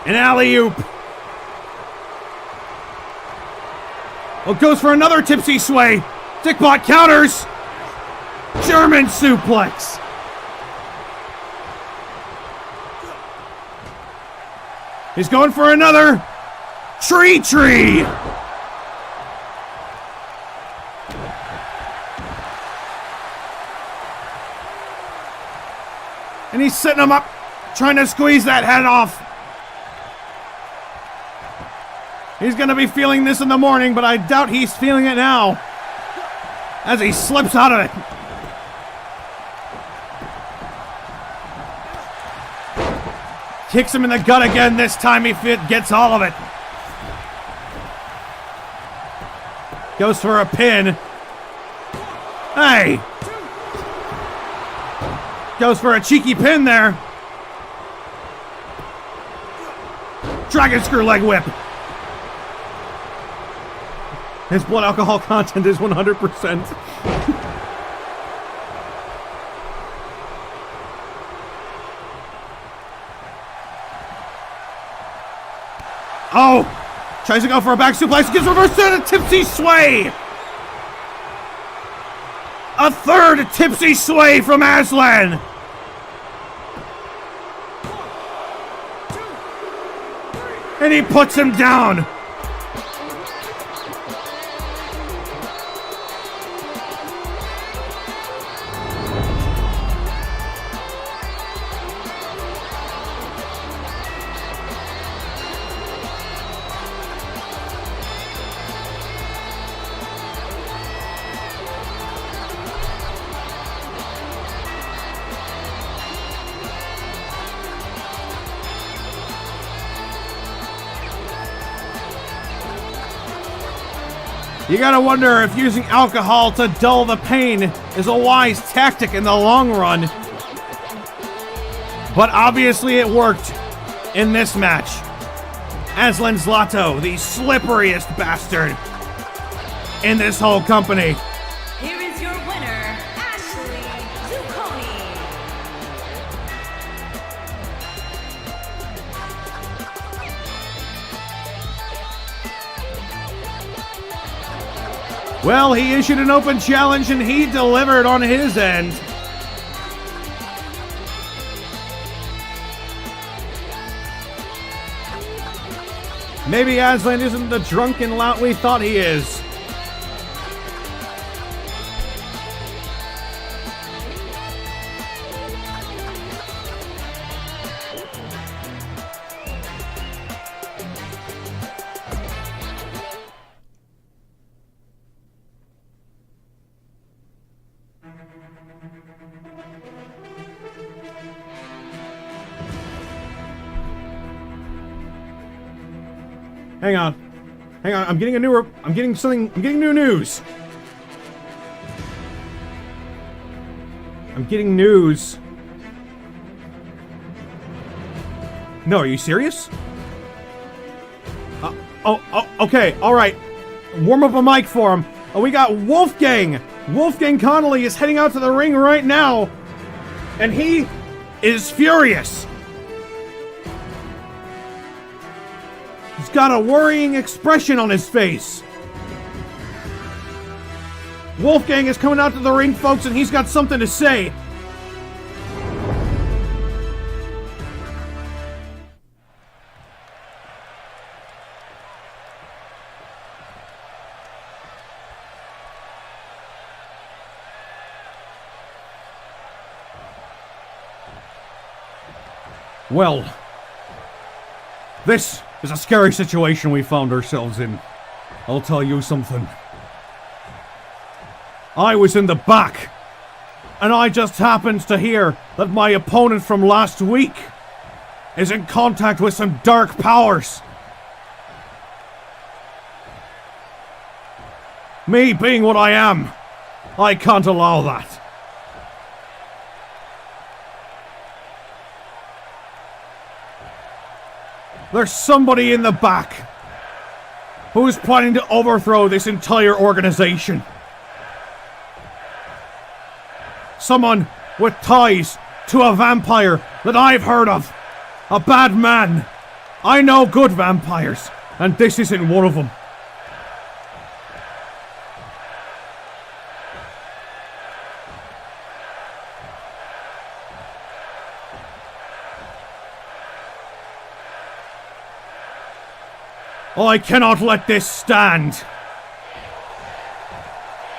An alley-oop. Oh, goes for another tipsy sway. Dickbot counters. German suplex. He's going for another tree. And he's setting him up, trying to squeeze that head off. He's going to be feeling this in the morning, but I doubt he's feeling it now. As he slips out of it. Kicks him in the gut again. This time he gets all of it. Goes for a pin. Hey! Goes for a cheeky pin there. Dragon screw leg whip. His blood alcohol content is 100%. Oh! Tries to go for a back suplex. Gets reversed and a tipsy sway. A third tipsy sway from Aslan. And he puts him down. You gotta wonder if using alcohol to dull the pain is a wise tactic in the long run. But obviously it worked in this match. Aslan Zlato, the slipperiest bastard in this whole company. Here is your winner, Ashley Zucconi. Well, he issued an open challenge and he delivered on his end. Maybe Aslan isn't the drunken lout we thought he is. Hang on. I'm getting new news. I'm getting news. No, are you serious? Okay, alright. Warm up a mic for him. Oh, we got Wolfgang. Wolfgang Connolly is heading out to the ring right now. And he is furious. He's got a worrying expression on his face. Wolfgang is coming out to the ring, folks, and he's got something to say. Well, this is a scary situation we found ourselves in. I'll tell you something. I was in the back, and I just happened to hear that my opponent from last week is in contact with some dark powers. Me being what I am, I can't allow that. There's somebody in the back who's planning to overthrow this entire organization. Someone with ties to a vampire that I've heard of. A bad man. I know good vampires, and this isn't one of them. I cannot let this stand.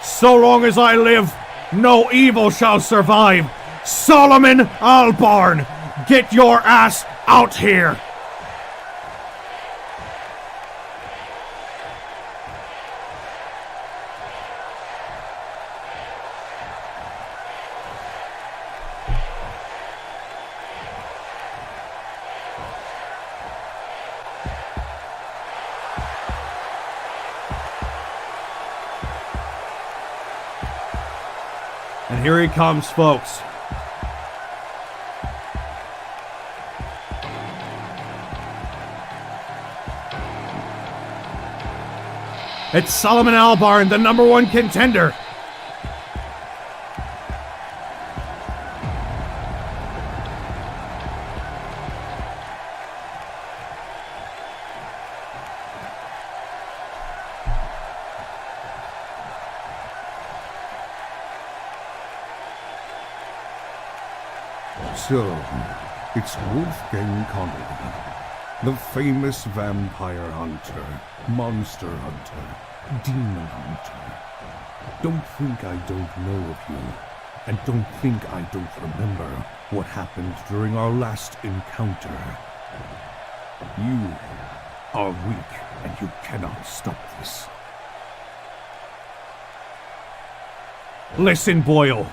So long as I live, no evil shall survive. Solomon Albarn, get your ass out here. And here he comes, folks. It's Solomon Albarn, the #1 contender. So, it's Wolfgang Connery, the famous vampire hunter, monster hunter, demon hunter. Don't think I don't know of you, and don't think I don't remember what happened during our last encounter. You are weak, and you cannot stop this. Listen, Boyle.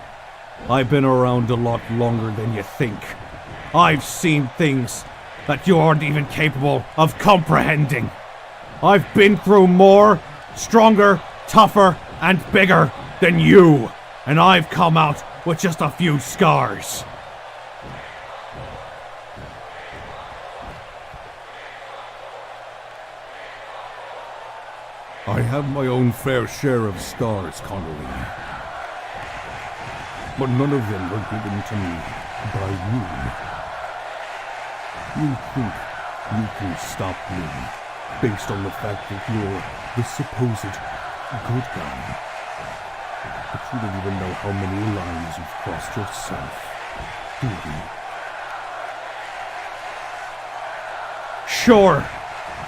I've been around a lot longer than you think. I've seen things that you aren't even capable of comprehending. I've been through more, stronger, tougher, and bigger than you. And I've come out with just a few scars. I have my own fair share of scars, Connery. But none of them were given to me by you. You think you can stop me based on the fact that you're the supposed good guy. But you don't even know how many lines you've crossed yourself, do you? Sure,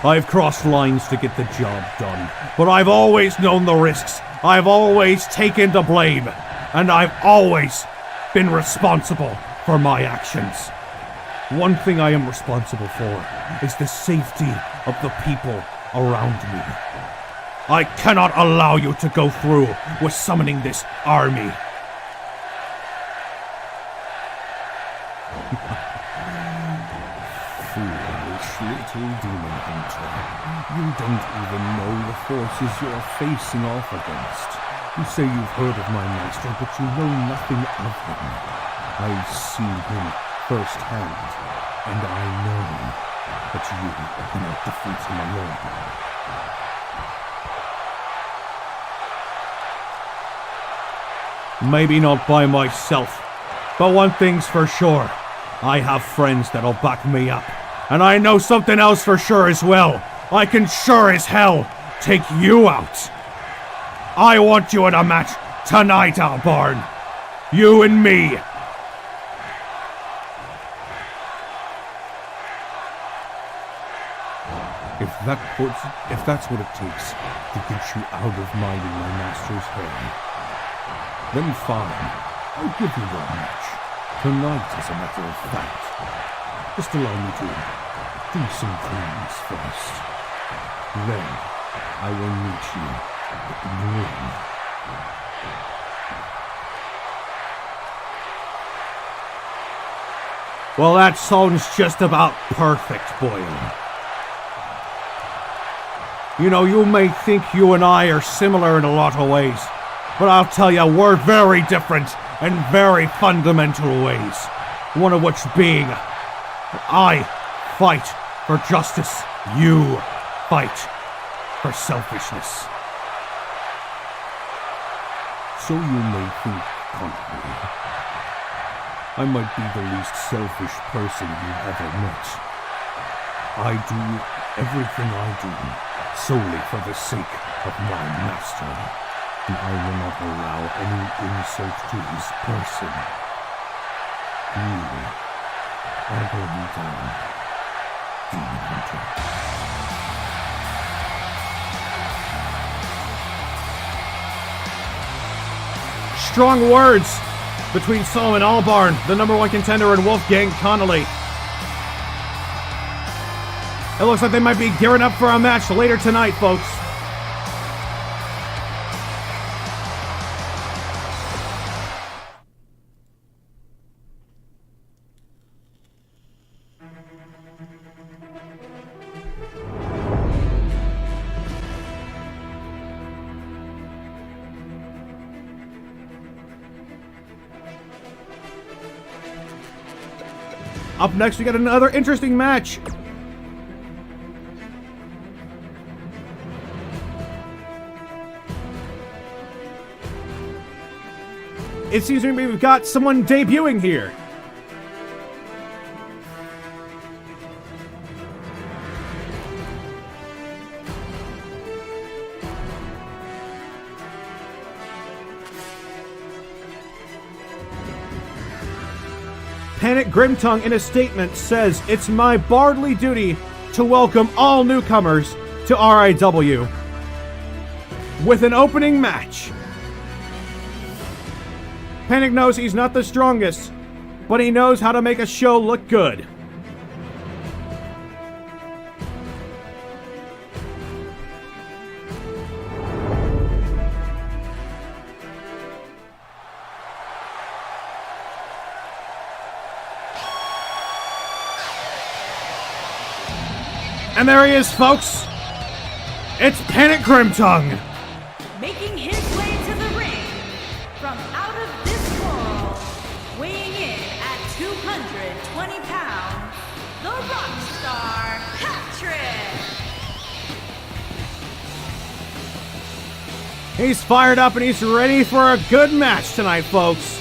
I've crossed lines to get the job done, but I've always known the risks. I've always taken the blame. And I've always been responsible for my actions. One thing I am responsible for is the safety of the people around me. I cannot allow you to go through with summoning this army. Foolish little demon hunter. You don't even know the forces you're facing off against. You say you've heard of my master, but you know nothing of him. I've seen him firsthand, and I know that you cannot defeat him alone. Maybe not by myself, but one thing's for sure. I have friends that'll back me up. And I know something else for sure as well. I can sure as hell take you out. I want you in a match tonight, Albarn. You and me. If that's what it takes to get you out of minding my master's head, then fine. I'll give you the match. Tonight, as a matter of fact. Just allow me to do some things first. Then, I will meet you in the ring. Well, that sounds just about perfect, Boyle. You know, you may think you and I are similar in a lot of ways, but I'll tell you, we're very different in very fundamental ways. One of which being, I fight for justice, you fight for selfishness. So you may think, Conway, I might be the least selfish person you've ever met. I do everything I do solely for the sake of my master, and I will not allow any insult to his person. You are going down, Demon Hunter. Strong words between Solomon Albarn, the #1 contender, and Wolfgang Connolly. It looks like they might be gearing up for a match later tonight, folks. Up next, we got another interesting match. It seems to me we've got someone debuting here. Panic Grimtongue, in a statement, says, "It's my bardly duty to welcome all newcomers to RIW with an opening match." Panic knows he's not the strongest, but he knows how to make a show look good. And there he is, folks. It's Panic Grimtongue. Making his way to the ring from out of this world, weighing in at 220 pounds, the Rockstar Patrick. He's fired up and he's ready for a good match tonight, folks.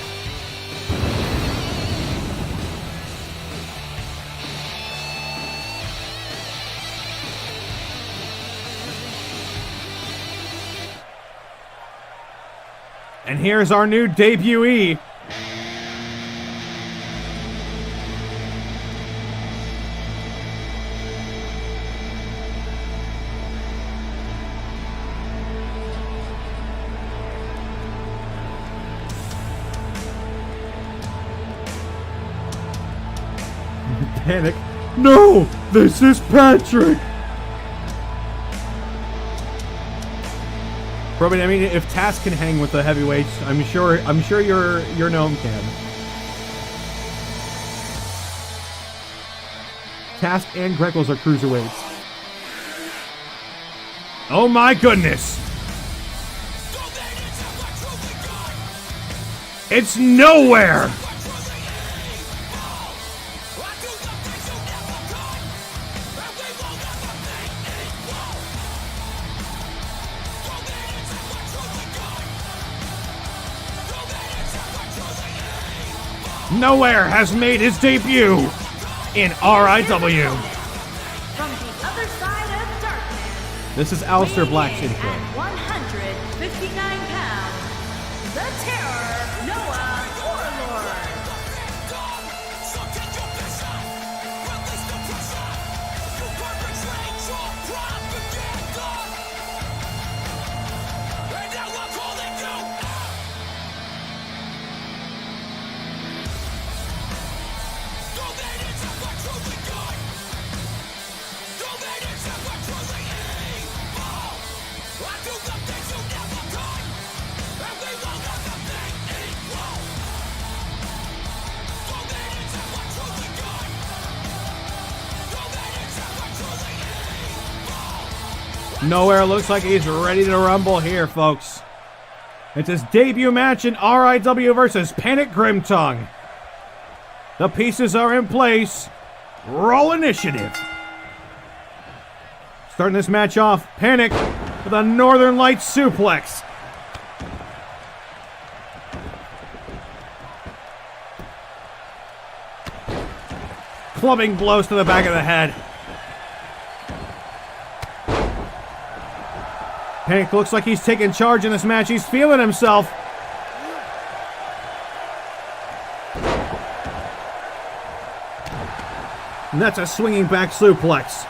And here's our new debutee. Panic. No! This is Patrick! Robin, I mean, if Task can hang with the heavyweights, I'm sure your gnome can. Task and Greckles are cruiserweights. Oh my goodness! It's nowhere! Nowhere has made his debut in RIW. From the other side of darkness, This is Aleister Black's weighing in intro. at 159 pounds, the Terror, Noah Warlord. Nowhere looks like he's ready to rumble here, folks. It's his debut match in RIW versus Panic Grimtongue. The pieces are in place. Roll initiative. Starting this match off, Panic with a Northern Lights suplex. Clubbing blows to the back of the head. Panic looks like he's taking charge in this match. He's feeling himself. And that's a swinging back suplex.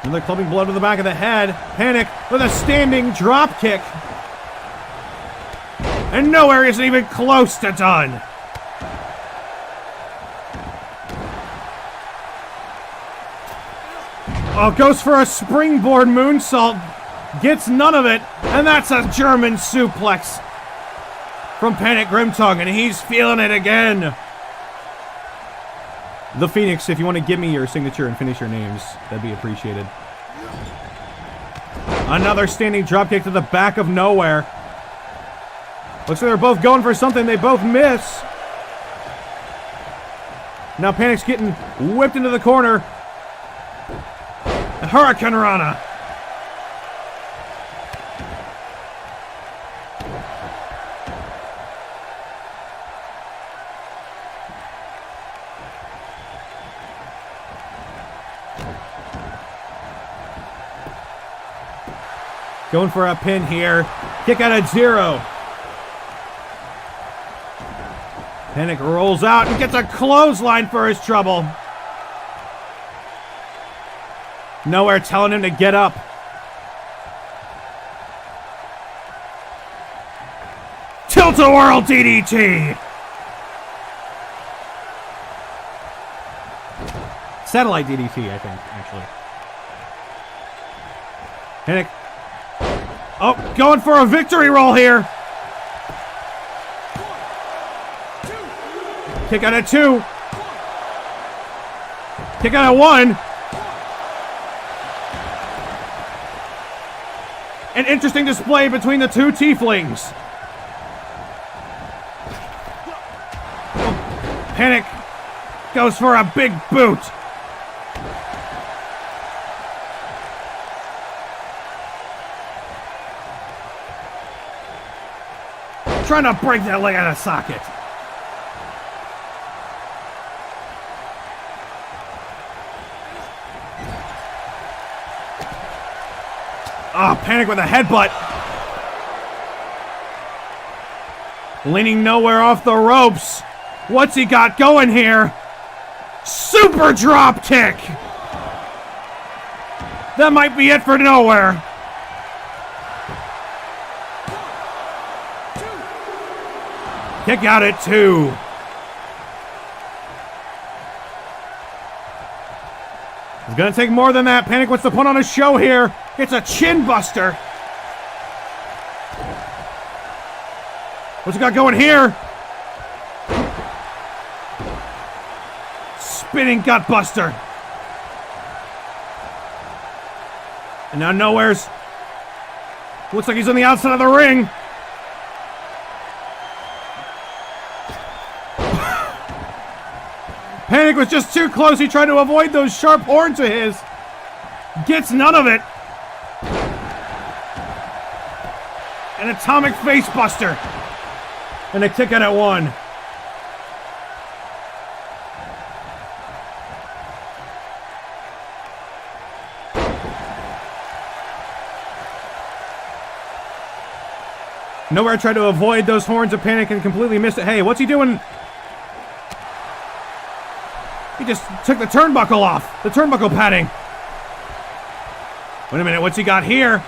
Another clubbing blow to the back of the head. Panic with a standing drop kick. And Nowhere isn't even close to done. Oh, goes for a springboard moonsault. Gets none of it. And that's a German suplex from Panic Grimtongue. And he's feeling it again. The Phoenix, if you want to give me your signature and finish your names, that'd be appreciated. Another standing dropkick to the back of Nowhere. Looks like they're both going for something. They both miss. Now Panic's getting whipped into the corner. Hurricane Rana. Going for a pin here. Kick out at 0. Panic rolls out and gets a clothesline for his trouble. Nowhere telling him to get up. Tilt-a-whirl DDT. Satellite DDT, I think, actually. Panic. Oh, going for a victory roll here. Kick out at 2. Kick out at 1. An interesting display between the two tieflings. Panic goes for a big boot. Trying to break that leg out of socket. Oh, Panic with a headbutt. Leaning Nowhere off the ropes. What's he got going here? Super drop kick. That might be it for Nowhere. Kick out at 2. It's gonna take more than that. Panic wants to put on a show here. It's a chin buster. What's he got going here? Spinning gut buster. And now Nowhere's. Looks like he's on the outside of the ring. Panic was just too close. He tried to avoid those sharp horns of his. Gets none of it. An atomic face buster. And a kick out at 1. Nowhere tried to avoid those horns of Panic and completely missed it. Hey, what's he doing? He just took the turnbuckle off. The turnbuckle padding. Wait a minute, what's he got here?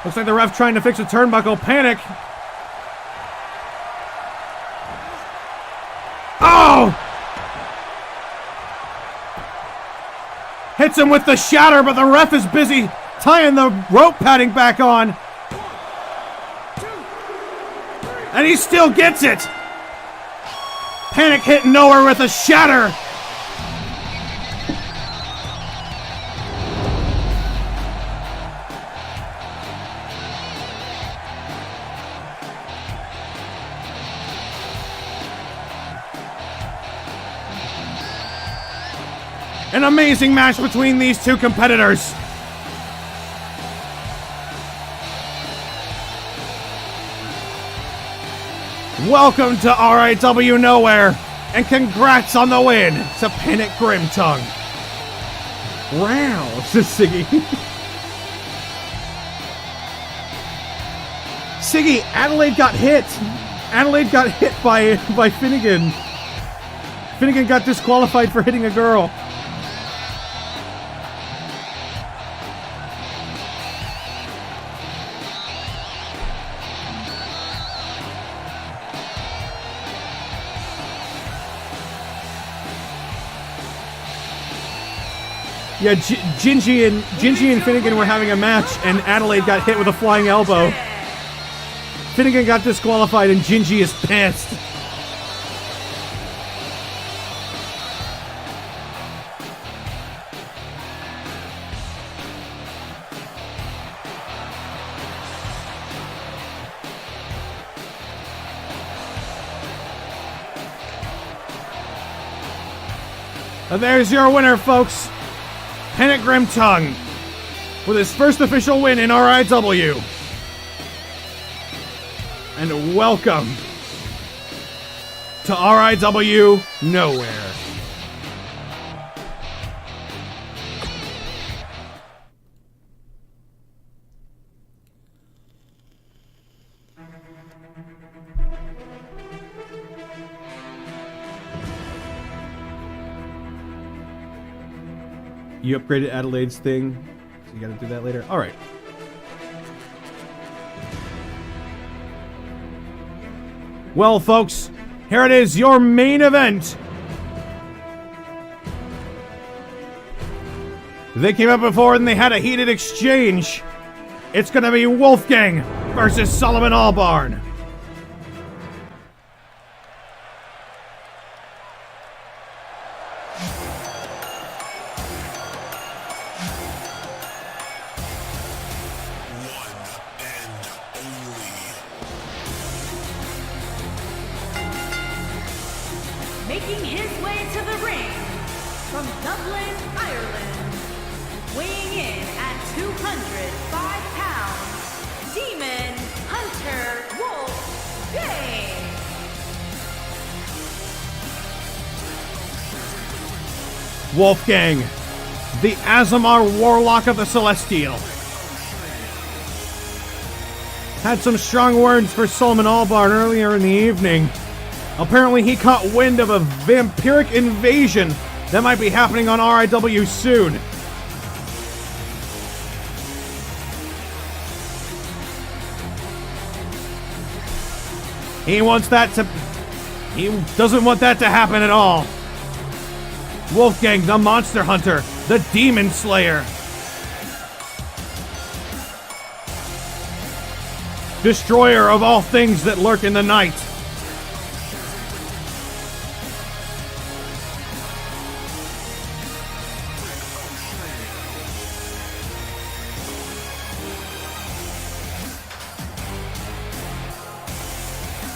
Looks like the ref trying to fix a turnbuckle. Panic. Oh! Hits him with the shatter, but the ref is busy tying the rope padding back on. And he still gets it! Panic hit nowhere with a shatter! An amazing match between these two competitors. Welcome to RIW Nowhere, and congrats on the win to Panic Grimtongue. Wow, says Siggy. Siggy, Adelaide got hit. Adelaide got hit by Finnegan. Finnegan got disqualified for hitting a girl. Yeah, Gingy and Finnegan were having a match, and Adelaide got hit with a flying elbow. Finnegan got disqualified, and Gingy is pissed. And there's your winner, folks. Panic Grimtongue with his first official win in RIW. And welcome to RIW Nowhere. You upgraded Adelaide's thing, so you gotta do that later? Alright. Well, folks, here it is, your main event. They came up before and they had a heated exchange. It's gonna be Wolfgang versus Solomon Allbarn. Making his way to the ring from Dublin, Ireland, weighing in at 205 pounds, Demon Hunter Wolfgang. Wolfgang, the Azamar Warlock of the Celestial, had some strong words for Solomon Allbarn earlier in the evening. Apparently he caught wind of a vampiric invasion that might be happening on RIW soon. He doesn't want that to happen at all. Wolfgang, the Monster Hunter, the Demon Slayer, destroyer of all things that lurk in the night.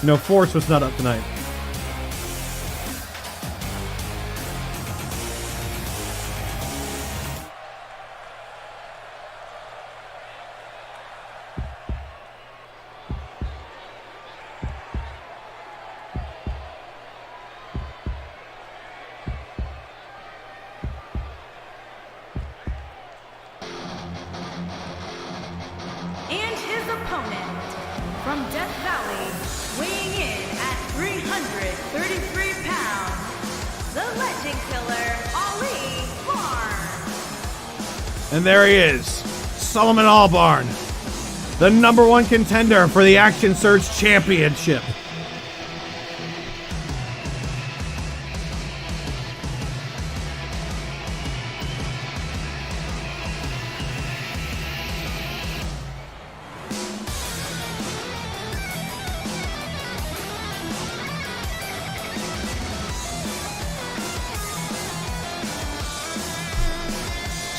No, Force was not up tonight. And his opponent from Death Valley, weighing in at 333 pounds, the Legend Killer, Ali Barnes. And there he is, Solomon Allbarn, the #1 contender for the Action Surge Championship.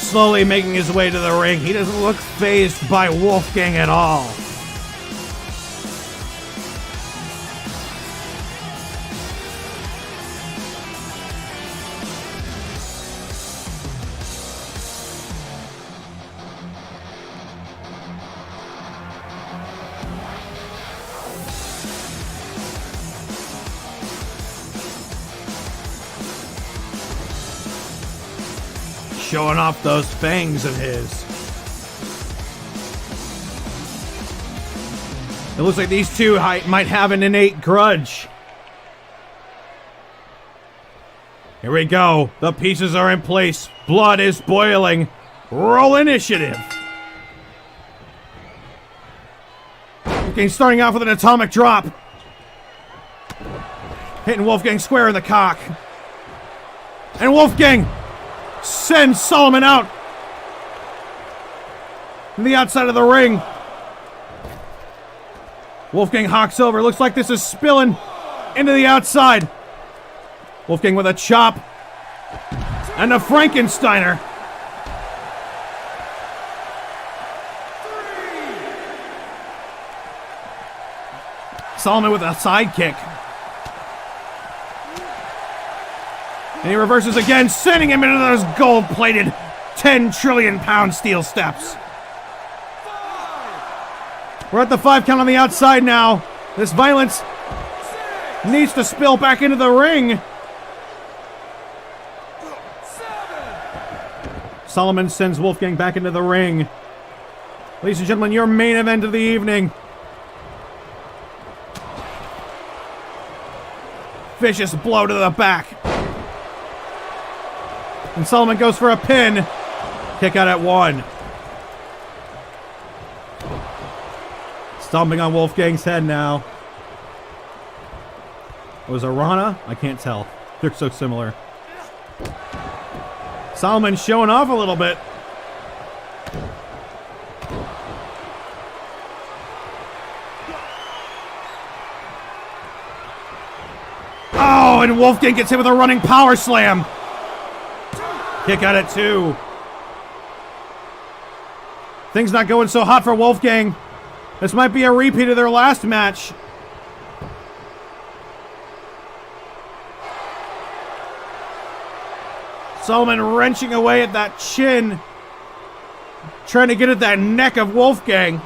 slowly making his way to the ring. He doesn't look fazed by Wolfgang at all. Showing off those fangs of his. It looks like these two might have an innate grudge. Here we go. The pieces are in place. Blood is boiling. Roll initiative. Okay, starting off with an atomic drop. Hitting Wolfgang square in the cock. And Wolfgang sends Solomon out from the outside of the ring. Wolfgang hawks over. Looks like this is spilling into the outside. Wolfgang with a chop and a Frankensteiner. Solomon with a sidekick. And he reverses again, sending him into those gold-plated 10 trillion pound steel steps. We're at the 5 count on the outside now. This violence needs to spill back into the ring. Solomon sends Wolfgang back into the ring. Ladies and gentlemen, your main event of the evening. Vicious blow to the back. And Solomon goes for a pin. Kick out at 1. Stomping on Wolfgang's head now. Was it Rana? I can't tell. They're so similar. Solomon showing off a little bit. Oh, and Wolfgang gets hit with a running power slam. Kick out at 2. Things not going so hot for Wolfgang. This might be a repeat of their last match. Solomon wrenching away at that chin. Trying to get at that neck of Wolfgang.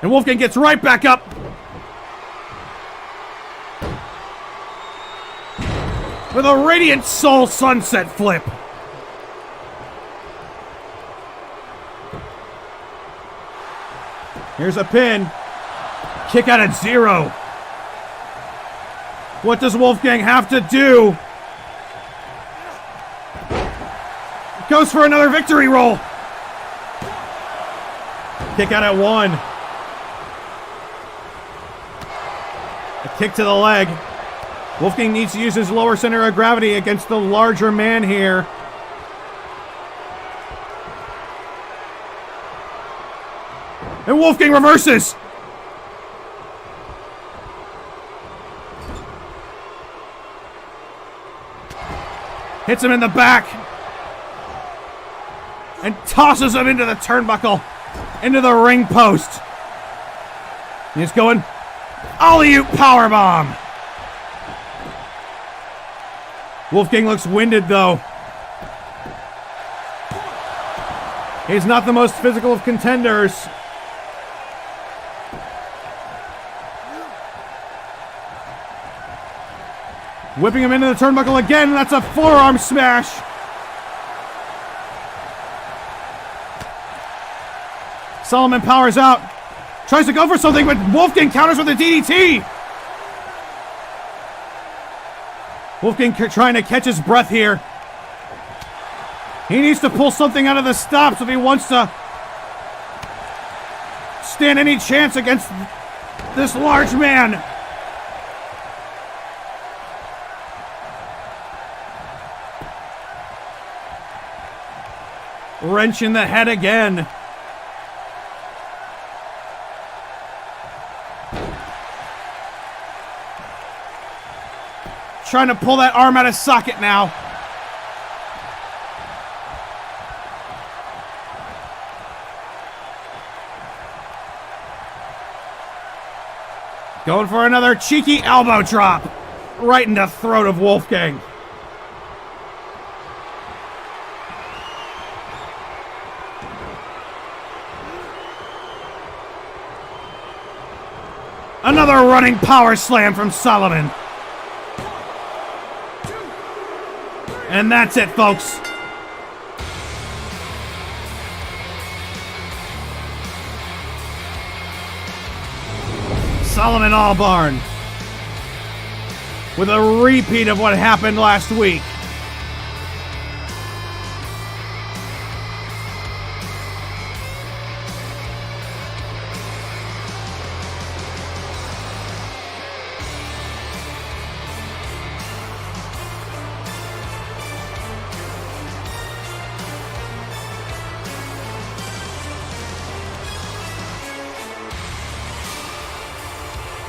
And Wolfgang gets right back up. With a Radiant Soul Sunset Flip. Here's a pin. Kick out at 0. What does Wolfgang have to do? Goes for another victory roll. Kick out at 1. A kick to the leg. Wolfgang needs to use his lower center of gravity against the larger man here. And Wolfgang reverses. Hits him in the back. And tosses him into the turnbuckle. Into the ring post. He's going alley-oop powerbomb. Wolfgang looks winded, though. He's not the most physical of contenders. Whipping him into the turnbuckle again. That's a forearm smash. Solomon powers out. Tries to go for something, but Wolfgang counters with a DDT. Wolfgang trying to catch his breath here. He needs to pull something out of the stops if he wants to stand any chance against this large man. Wrench in the head again. Trying to pull that arm out of socket now. Going for another cheeky elbow drop. Right in the throat of Wolfgang. Another running power slam from Solomon. And that's it, folks. Solomon Albarn with a repeat of what happened last week.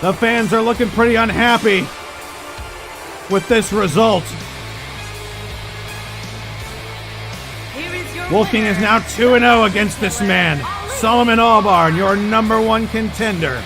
The fans are looking pretty unhappy with this result. Wolfgang is now 2-0 against this man. Solomon Albarn, your #1 contender.